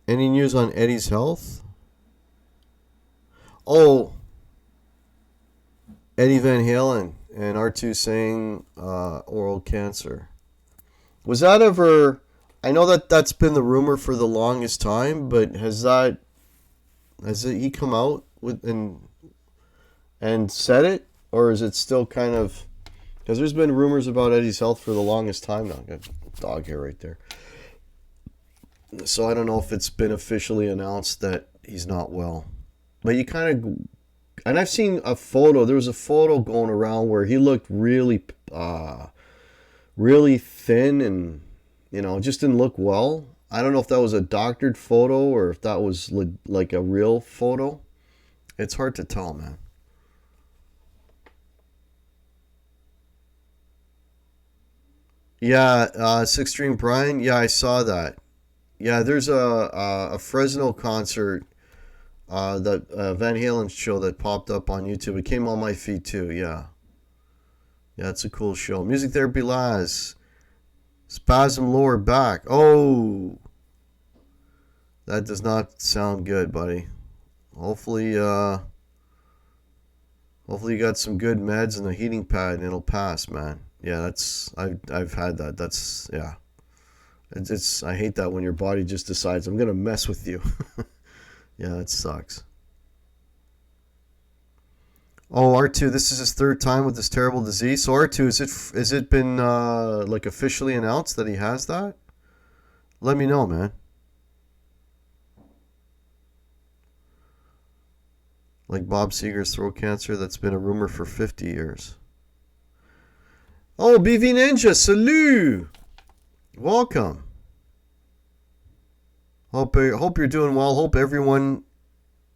Any news on Eddie's health? Oh, Eddie Van Halen and R2 saying oral cancer. Was that ever... I know that's been the rumor for the longest time, but has he come out with and said it, or is it still kind of... Because there's been rumors about Eddie's health for the longest time now. Got a dog hair right there. So I don't know if it's been officially announced that he's not well. But you kind of... And I've seen a photo. There was a photo going around where he looked really, really thin and, just didn't look well. I don't know if that was a doctored photo or if that was like a real photo. It's hard to tell, man. Yeah, Six String Brian. Yeah, I saw that. Yeah, there's a Fresno concert, that Van Halen show that popped up on YouTube. It came on my feed too. Yeah, it's a cool show. Music Therapy Laz. Spasm lower back. Oh, that does not sound good, buddy. Hopefully you got some good meds and a heating pad and it'll pass, man. Yeah, I've had that. That's, yeah. It's I hate that when your body just decides I'm gonna mess with you. Yeah, that sucks. Oh, R2, this is his third time with this terrible disease. So R2, is it been like officially announced that he has that? Let me know, man. Like Bob Seger's throat cancer, that's been a rumor for 50 years. Oh, BV Ninja, salut! Welcome. Hope you're doing well. Hope everyone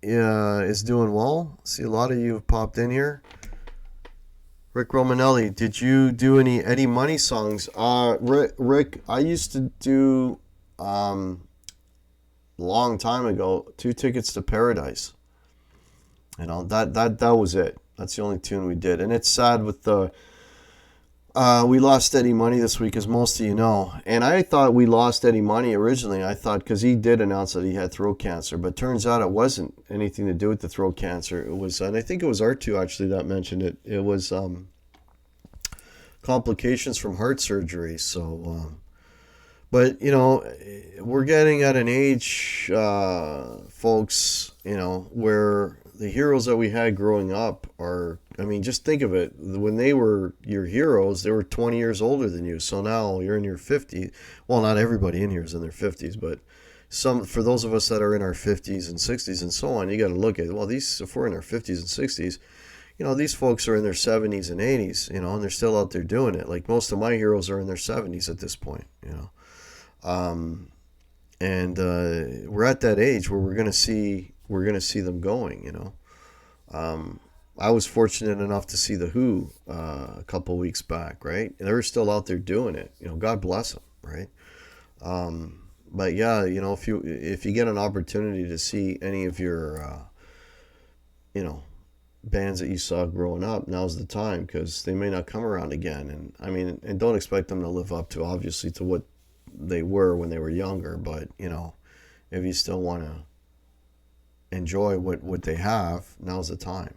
is doing well. See, a lot of you have popped in here. Rick Romanelli, did you do any Eddie Money songs? Rick, I used to do a long time ago, 2 Tickets to Paradise. That was it. That's the only tune we did, and it's sad with the We lost Eddie Money this week, as most of you know. And I thought we lost Eddie Money originally. I thought because he did announce that he had throat cancer, but turns out it wasn't anything to do with the throat cancer. It was, and I think it was R2 actually that mentioned it. It was complications from heart surgery. So, but we're getting at an age, folks, where the heroes that we had growing up are, I mean, just think of it. When they were your heroes, they were 20 years older than you. So now you're in your 50s. Well, not everybody in here is in their 50s, but for those of us that are in our 50s and 60s and so on, you got to look at, well, if we're in our 50s and 60s, these folks are in their 70s and 80s, and they're still out there doing it. Like most of my heroes are in their 70s at this point, and we're at that age where we're gonna see them going. I was fortunate enough to see the Who a couple weeks back, right? And they're still out there doing it. God bless them, right? But yeah, if you get an opportunity to see any of your bands that you saw growing up, now's the time, because they may not come around again. And I mean, and don't expect them to live up to, obviously, to what they were when they were younger, but if you still want to enjoy what they have, now's the time.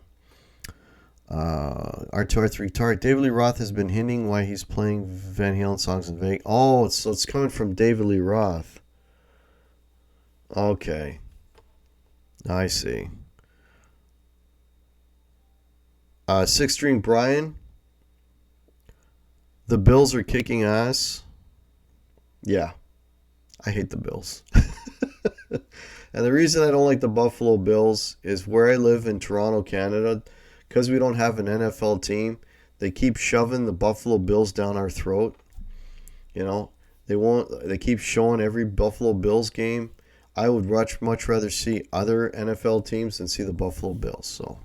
R2R3 Tart, David Lee Roth has been hinting why he's playing Van Halen songs in Vegas. Oh, so it's coming from David Lee Roth. Okay, I see. Six String Brian, the Bills are kicking ass. Yeah, I hate the Bills. And the reason I don't like the Buffalo Bills is where I live in Toronto, Canada, because we don't have an NFL team, they keep shoving the Buffalo Bills down our throat. They keep showing every Buffalo Bills game. I would much rather see other NFL teams than see the Buffalo Bills. So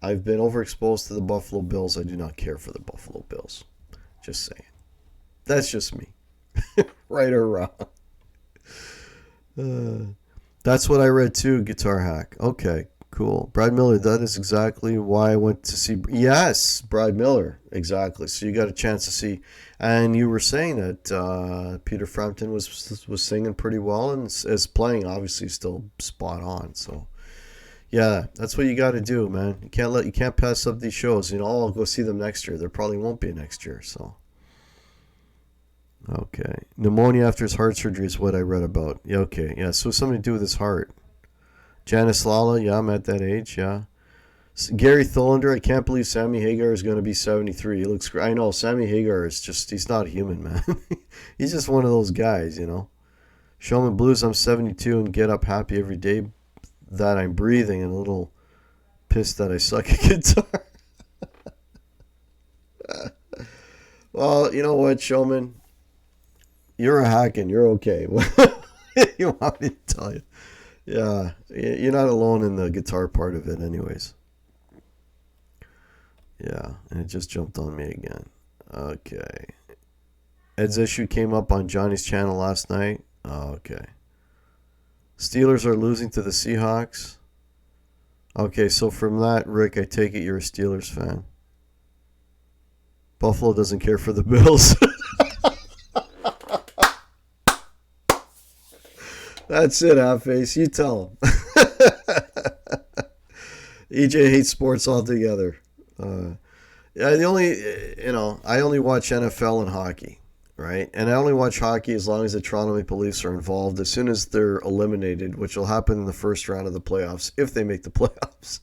I've been overexposed to the Buffalo Bills. I do not care for the Buffalo Bills. Just saying. That's just me. Right or wrong. That's what I read too, Guitar Hack. Okay, cool. Brad Miller, that is exactly why I went to see. Yes, Brad Miller, exactly. So you got a chance to see. And you were saying that Peter Frampton was singing pretty well and is playing, obviously, still spot on. So yeah, that's what you got to do, man. You can't pass up these shows. I'll go see them next year. There probably won't be a next year, so. Okay. Pneumonia after his heart surgery is what I read about. Yeah, okay. Yeah, so something to do with his heart. Janice Lala, yeah, I'm at that age, yeah. Gary Tholander, I can't believe Sammy Hagar is going to be 73. He looks great. I know, Sammy Hagar is just, he's not human, man. He's just one of those guys, Showman Blues, I'm 72 and get up happy every day that I'm breathing and a little pissed that I suck at guitar. Well, you know what, Showman? You're a hack and you're okay. You want me to tell you? Yeah, you're not alone in the guitar part of it anyways. Yeah, and it just jumped on me again. Okay. Ed's issue came up on Johnny's channel last night. Okay. Steelers are losing to the Seahawks. Okay, so from that, Rick, I take it you're a Steelers fan. Buffalo doesn't care for the Bills. That's it, Half-Face. You tell him. EJ hates sports altogether. I only watch NFL and hockey, right? And I only watch hockey as long as the Toronto Maple Leafs are involved. As soon as they're eliminated, which will happen in the first round of the playoffs, if they make the playoffs,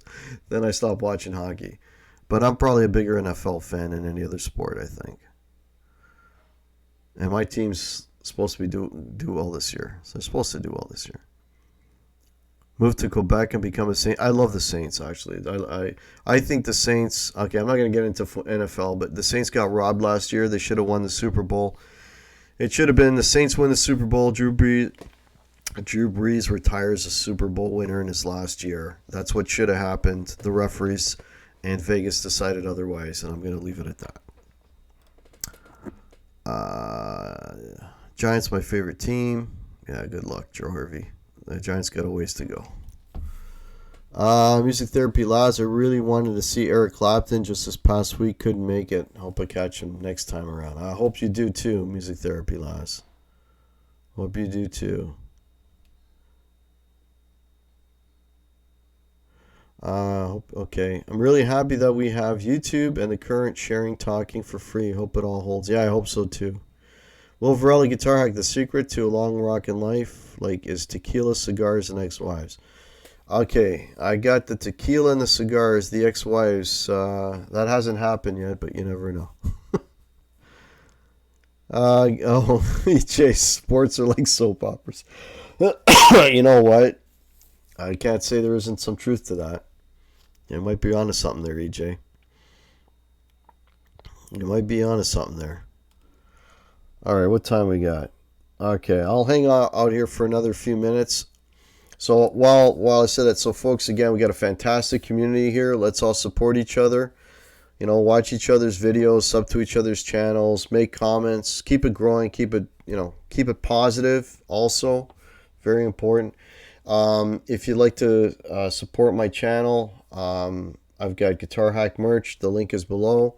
then I stop watching hockey. But I'm probably a bigger NFL fan than any other sport, I think. And my team's supposed to be do well this year. So they're supposed to do well this year. Move to Quebec and become a Saint. I love the Saints, actually. I think the Saints, okay, I'm not going to get into NFL, but the Saints got robbed last year. They should have won the Super Bowl. It should have been the Saints win the Super Bowl. Drew Brees retires a Super Bowl winner in his last year. That's what should have happened. The referees and Vegas decided otherwise, and I'm going to leave it at that. Giants, my favorite team. Yeah, good luck, Joe Harvey. The Giants got a ways to go. Music Therapy Laz, I really wanted to see Eric Clapton just this past week. Couldn't make it. Hope I catch him next time around. I hope you do too, Music Therapy Laz. Hope you do too. Okay. I'm really happy that we have YouTube and the current sharing talking for free. Hope it all holds. Yeah, I hope so too. Will Varela Guitar Hack, the secret to a long rockin' life, like, is tequila, cigars, and ex-wives. Okay, I got the tequila and the cigars, the ex-wives. That hasn't happened yet, but you never know. EJ, sports are like soap operas. You know what? I can't say there isn't some truth to that. You might be onto something there, EJ. You might be onto something there. All right, what time we got? Okay, I'll hang out here for another few minutes. So while I said that, so folks, again, we got a fantastic community here. Let's all support each other. You know, watch each other's videos, sub to each other's channels, make comments, keep it growing, keep it positive. Also, very important. If you'd like to support my channel, I've got Guitar Hack merch. The link is below.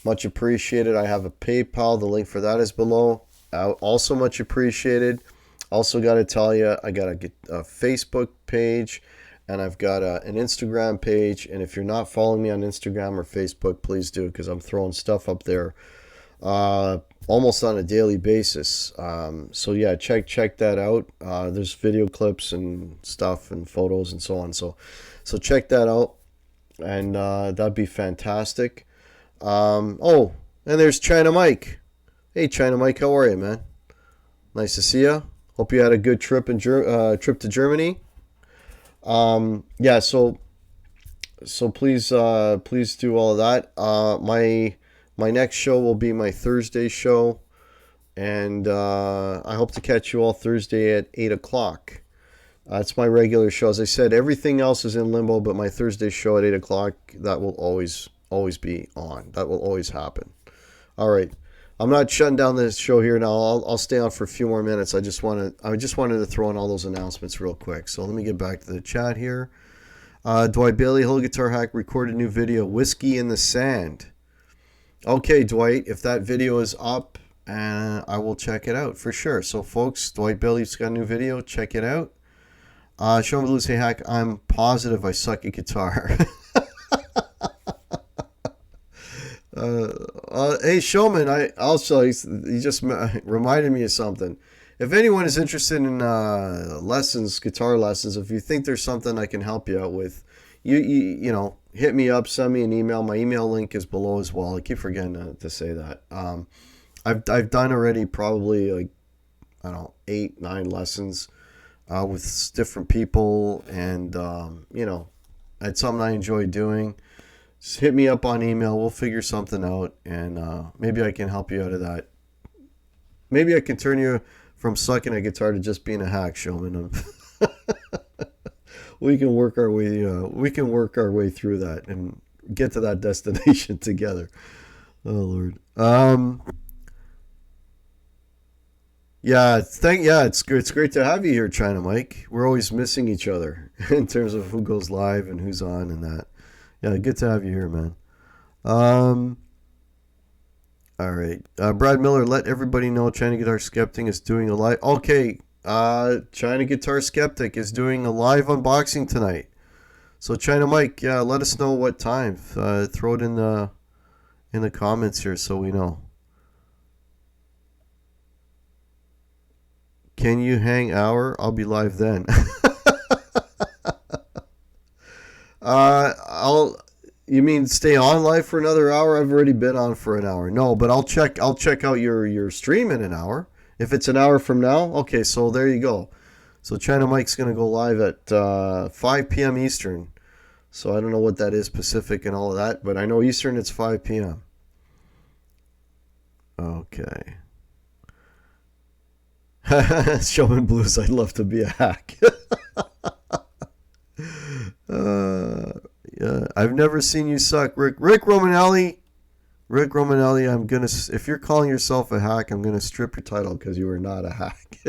Much appreciated. I have a PayPal. The link for that is below. Also much appreciated. Also got to tell you, I got a Facebook page and I've got an Instagram page. And if you're not following me on Instagram or Facebook, please do, because I'm throwing stuff up there almost on a daily basis. So yeah, check that out. There's video clips and stuff and photos and so on. So check that out, and that'd be fantastic. Oh, and there's China Mike. Hey, China Mike, how are you, man? Nice to see you. Hope you had a good trip trip to Germany. Yeah, so please do all of that. My next show will be my Thursday show, and I hope to catch you all Thursday at 8 o'clock. It's my regular show. As I said, everything else is in limbo, but my Thursday show at 8 o'clock, that will always be on. That will always happen. All right. I'm not shutting down this show here now. I'll stay on for a few more minutes. I just wanted to throw in all those announcements real quick. So let me get back to the chat here. Dwight Bailey, Hello Guitar Hack, recorded a new video, Whiskey in the Sand. Okay, Dwight, if that video is up, I will check it out for sure. So folks, Dwight Bailey's got a new video. Check it out. Sean Blues, hey Hack, I'm positive I suck at guitar. Hey Showman, you just reminded me of something. If anyone is interested in guitar lessons, if you think there's something I can help you out with, you know, hit me up, send me an email. My email link is below as well. I keep forgetting to say that. I've done already probably, like, I don't know, 8-9 lessons with different people, and you know, it's something I enjoy doing. Just hit me up on email. We'll figure something out, and maybe I can help you out of that. Maybe I can turn you from sucking at guitar to just being a hack, Showman. We can work our way. We can work our way through that and get to that destination together. Oh Lord. Yeah, it's great to have you here, China Mike. We're always missing each other in terms of who goes live and who's on and that. Yeah, good to have you here, man. All right. Brad Miller, let everybody know China Guitar Skeptic is doing a live. Okay, China Guitar Skeptic is doing a live unboxing tonight. So China Mike, yeah, let us know what time. Throw it in the comments here so we know. Can you hang hour? I'll be live then. You mean stay on live for another hour? I've already been on for an hour. No, but I'll check out your stream in an hour. If it's an hour from now, okay, so there you go. So China Mike's gonna go live at 5 p.m. Eastern. So I don't know what that is Pacific and all of that, but I know Eastern it's 5 p.m. Okay. Showman Blues, I'd love to be a hack. Yeah, I've never seen you suck, Rick Romanelli. Rick Romanelli, if you're calling yourself a hack, I'm gonna strip your title because you are not a hack.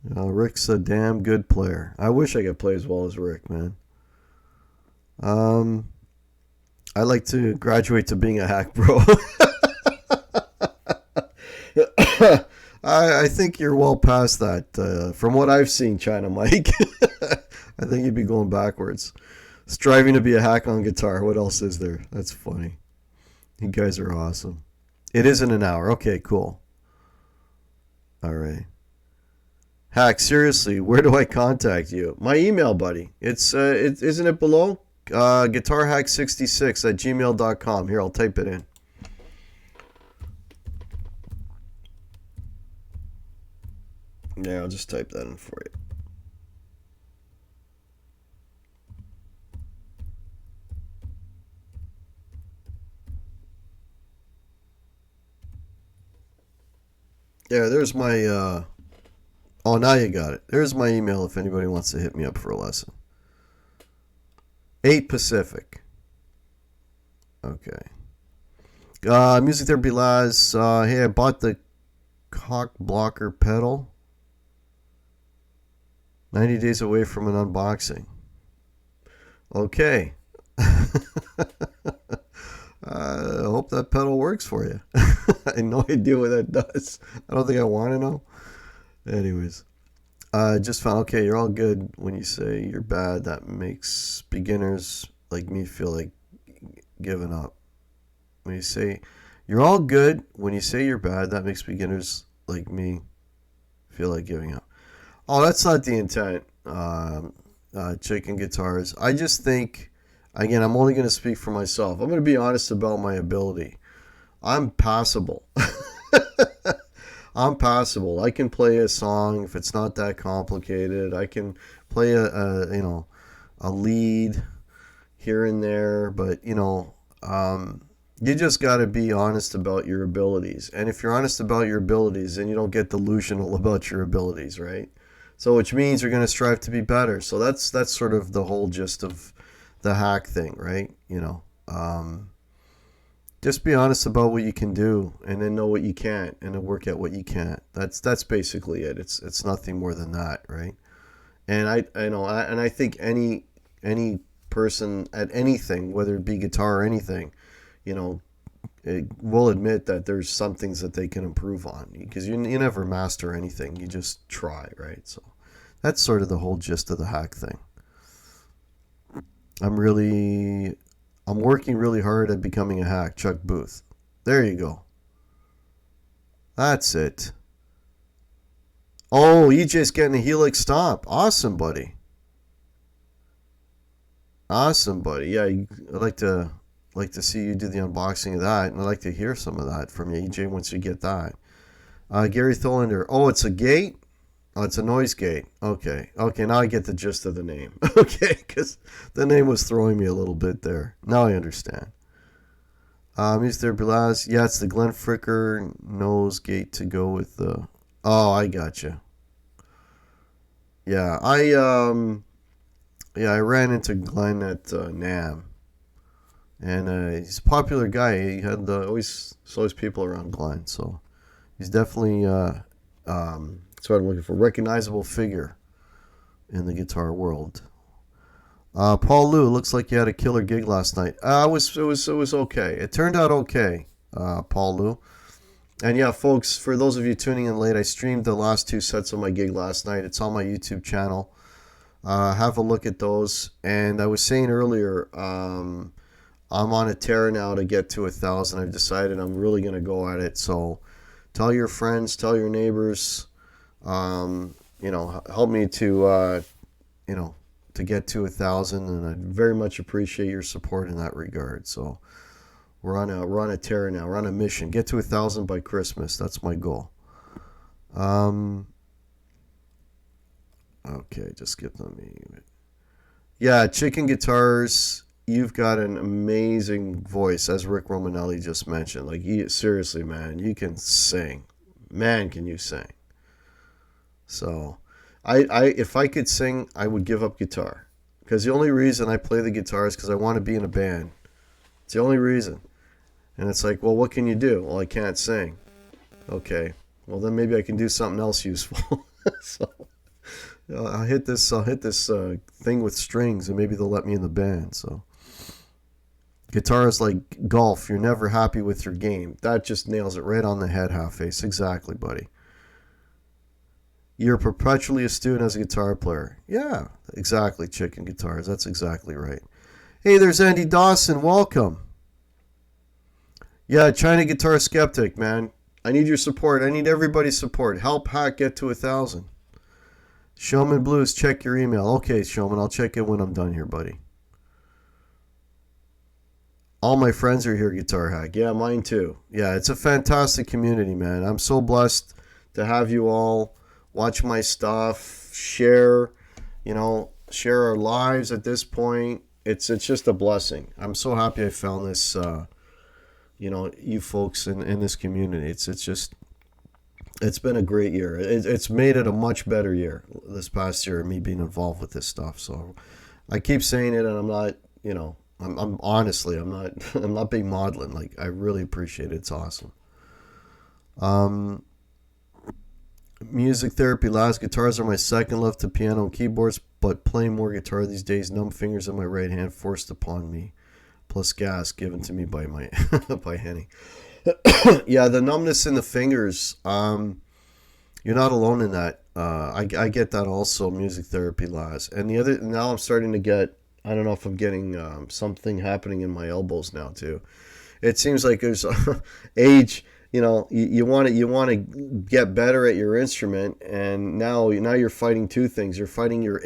Rick's a damn good player. I wish I could play as well as Rick, man. I'd like to graduate to being a hack bro. I think you're well past that. From what I've seen, China Mike, I think you'd be going backwards. Striving to be a hack on guitar. What else is there? That's funny. You guys are awesome. It isn't an hour. Okay, cool. All right. Hack, seriously, where do I contact you? My email, buddy. Isn't it below? Guitarhack66@gmail.com. Here, I'll type it in. Yeah, I'll just type that in for you. Yeah, there's my, oh, now you got it. There's my email if anybody wants to hit me up for a lesson. 8 Pacific. Okay. Music Therapy Laz. Hey, I bought the cock blocker pedal. 90 days away from an unboxing. Okay. I hope that pedal works for you. I have no idea what that does. I don't think I want to know. Anyways. Just found, okay, you're all good when you say you're bad. That makes beginners like me feel like giving up. When you say you're all good, when you say you're bad, that makes beginners like me feel like giving up. Oh, that's not the intent, Chicken Guitars. I just think, again, I'm only going to speak for myself. I'm going to be honest about my ability. I'm passable. I'm passable. I can play a song if it's not that complicated. I can play a lead here and there, but you just got to be honest about your abilities. And if you're honest about your abilities, then you don't get delusional about your abilities, right? So which means you're going to strive to be better. So that's sort of the whole gist of the hack thing, right? Just be honest about what you can do, and then know what you can't, and then work at what you can't. That's basically it. It's nothing more than that, right? And I think any person at anything, whether it be guitar or anything, will admit that there's some things that they can improve on, because you never master anything. You just try, right? So that's sort of the whole gist of the hack thing. I'm working really hard at becoming a hack. Chuck Booth. There you go. That's it. Oh, EJ's getting a Helix Stomp. Awesome, buddy. Awesome, buddy. Yeah, I'd like to see you do the unboxing of that, and I'd like to hear some of that from you, EJ, once you get that. Gary Tholander. Oh, it's a gate? Oh, it's a noise gate. Okay, now I get the gist of the name. Okay, because the name was throwing me a little bit there. Now I understand. Mr. Bilaz. Yeah, it's the Glenn Fricker nose gate to go with the... Oh, I gotcha. Yeah, I ran into Glenn at NAMM. And he's a popular guy. He had always people around Glenn. So he's definitely... that's what I'm looking for. Recognizable figure in the guitar world. Paul Lou, looks like you had a killer gig last night. It was okay. It turned out okay, Paul Lou. And yeah, folks, for those of you tuning in late, I streamed the last 2 sets of my gig last night. It's on my YouTube channel. Have a look at those. And I was saying earlier, I'm on a tear now to get to 1,000. I've decided I'm really going to go at it. So tell your friends, tell your neighbors. Help me to get to 1,000, and I very much appreciate your support in that regard. So we're on a tear now. We're on a mission. Get to 1,000 by Christmas. That's my goal. Okay, just skip me. Yeah, Chicken Guitars. You've got an amazing voice, as Rick Romanelli just mentioned. Like, seriously, man, you can sing. Man, can you sing? So, if I could sing, I would give up guitar, because the only reason I play the guitar is because I want to be in a band. It's the only reason. And it's like, well, what can you do? Well, I can't sing. Okay, well then maybe I can do something else useful. So I'll hit this thing with strings, and maybe they'll let me in the band. So guitar is like golf. You're never happy with your game. That just nails it right on the head, Half Face. Exactly, buddy. You're perpetually a student as a guitar player. Yeah, exactly, Chicken Guitars. That's exactly right. Hey, there's Andy Dawson. Welcome. Yeah, China Guitar Skeptic, man. I need your support. I need everybody's support. Help Hack get to 1,000. Showman Blues, check your email. Okay, Showman, I'll check it when I'm done here, buddy. All my friends are here, Guitar Hack. Yeah, mine too. Yeah, it's a fantastic community, man. I'm so blessed to have you all watch my stuff, share our lives at this point. It's just a blessing. I'm so happy I found this, you folks in this community. It's been a great year. It's made it a much better year this past year, me being involved with this stuff. So I keep saying it, and I'm not, I'm honestly, I'm not being maudlin. Like, I really appreciate it. It's awesome. Music therapy last. Guitars are my second love to piano and keyboards, but playing more guitar these days, numb fingers in my right hand forced upon me, plus gas given to me by my by Henny. Yeah, the numbness in the fingers. You're not alone in that. I get that also. Music therapy last, and now I'm starting to get. I don't know if I'm getting something happening in my elbows now too. It seems like there's age. You want to get better at your instrument, and now you're fighting two things. You're fighting your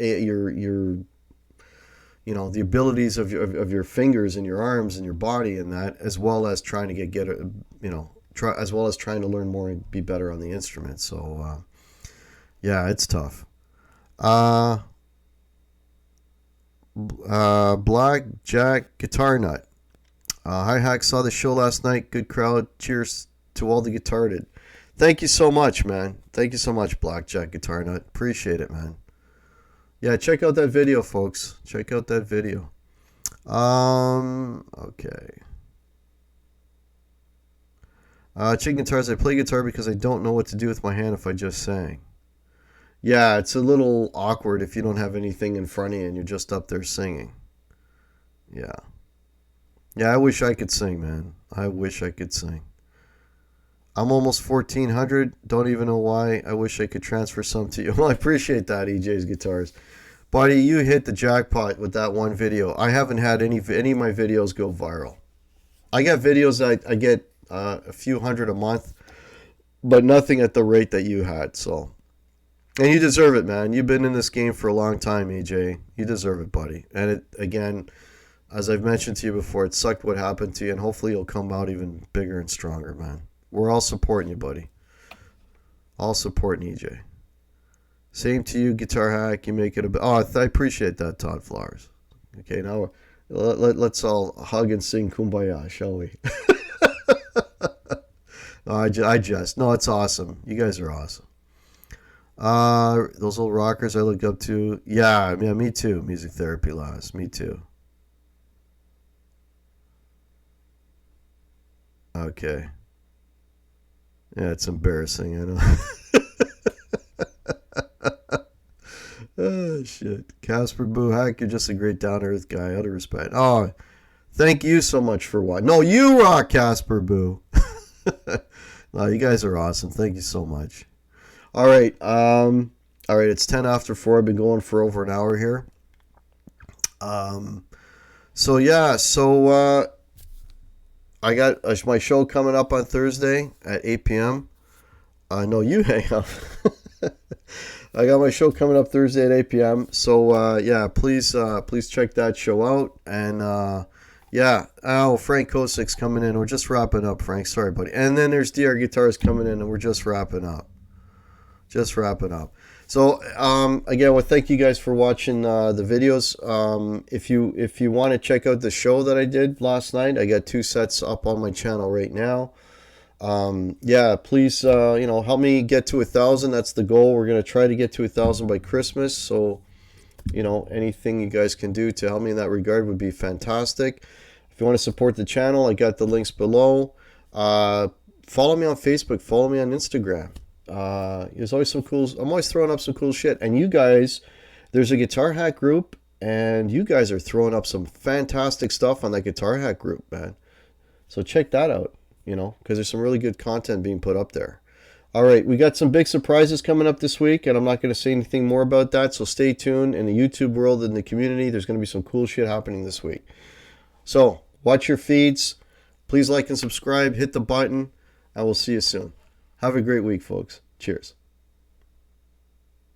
the abilities of your fingers and your arms and your body, and that, as well as trying to as well as trying to learn more and be better on the instrument. So yeah, it's tough. Blackjack Guitar Nut. Hi Hack, saw the show last night. Good crowd. Cheers to all the guitarded. Thank you so much, man. Thank you so much, Blackjack Guitar Nut. Appreciate it, man. Yeah, check out that video, folks. Check out that video. Okay. Chicken Guitars, I play guitar because I don't know what to do with my hand if I just sang. Yeah, it's a little awkward if you don't have anything in front of you and you're just up there singing. Yeah. Yeah, I wish I could sing, man. I wish I could sing. I'm almost 1,400. Don't even know why. I wish I could transfer some to you. Well, I appreciate that, EJ's Guitars. Buddy, you hit the jackpot with that one video. I haven't had any of my videos go viral. I got videos I get a few hundred a month, but nothing at the rate that you had. So, and you deserve it, man. You've been in this game for a long time, EJ. You deserve it, buddy. And it, again, as I've mentioned to you before, it sucked what happened to you, and hopefully you'll come out even bigger and stronger, man. We're all supporting you, buddy. All supporting EJ. Same to you, Guitar Hack. You make it a bit. Oh, I appreciate that, Todd Flowers. Okay, now let's all hug and sing Kumbaya, shall we? No, I just. No, it's awesome. You guys are awesome. Those old rockers I look up to. Yeah, me too. Music therapy laws. Me too. Okay. Yeah, it's embarrassing, I know. Oh, shit. Casper Boo Hack, you're just a great down-to-earth guy. Out of respect. Oh, thank you so much for watching. No, you rock, Casper Boo. No, you guys are awesome. Thank you so much. All right. It's 10 after 4. I've been going for over an hour here. I got my show coming up on Thursday at 8 p.m. No, you hang up. I got my show coming up Thursday at 8 p.m. So, please check that show out. And, Frank Kosik's coming in. We're just wrapping up, Frank. Sorry, buddy. And then there's DR Guitars coming in, and we're just wrapping up. So, again, well, thank you guys for watching the videos. If you want to check out the show that I did last night, I got 2 sets up on my channel right now. Please, help me get to 1,000. That's the goal. We're going to try to get to 1,000 by Christmas. So, anything you guys can do to help me in that regard would be fantastic. If you want to support the channel, I got the links below. Follow me on Facebook. Follow me on Instagram. There's always some cool. I'm always throwing up some cool shit. And you guys, there's a Guitar Hack group, and you guys are throwing up some fantastic stuff on that Guitar Hack group, man. So check that out, because there's some really good content being put up there. All right, we got some big surprises coming up this week, and I'm not going to say anything more about that, so stay tuned. In the YouTube world, in the community, there's going to be some cool shit happening this week. So watch your feeds. Please like and subscribe. Hit the button, and we'll see you soon. Have a great week, folks. Cheers.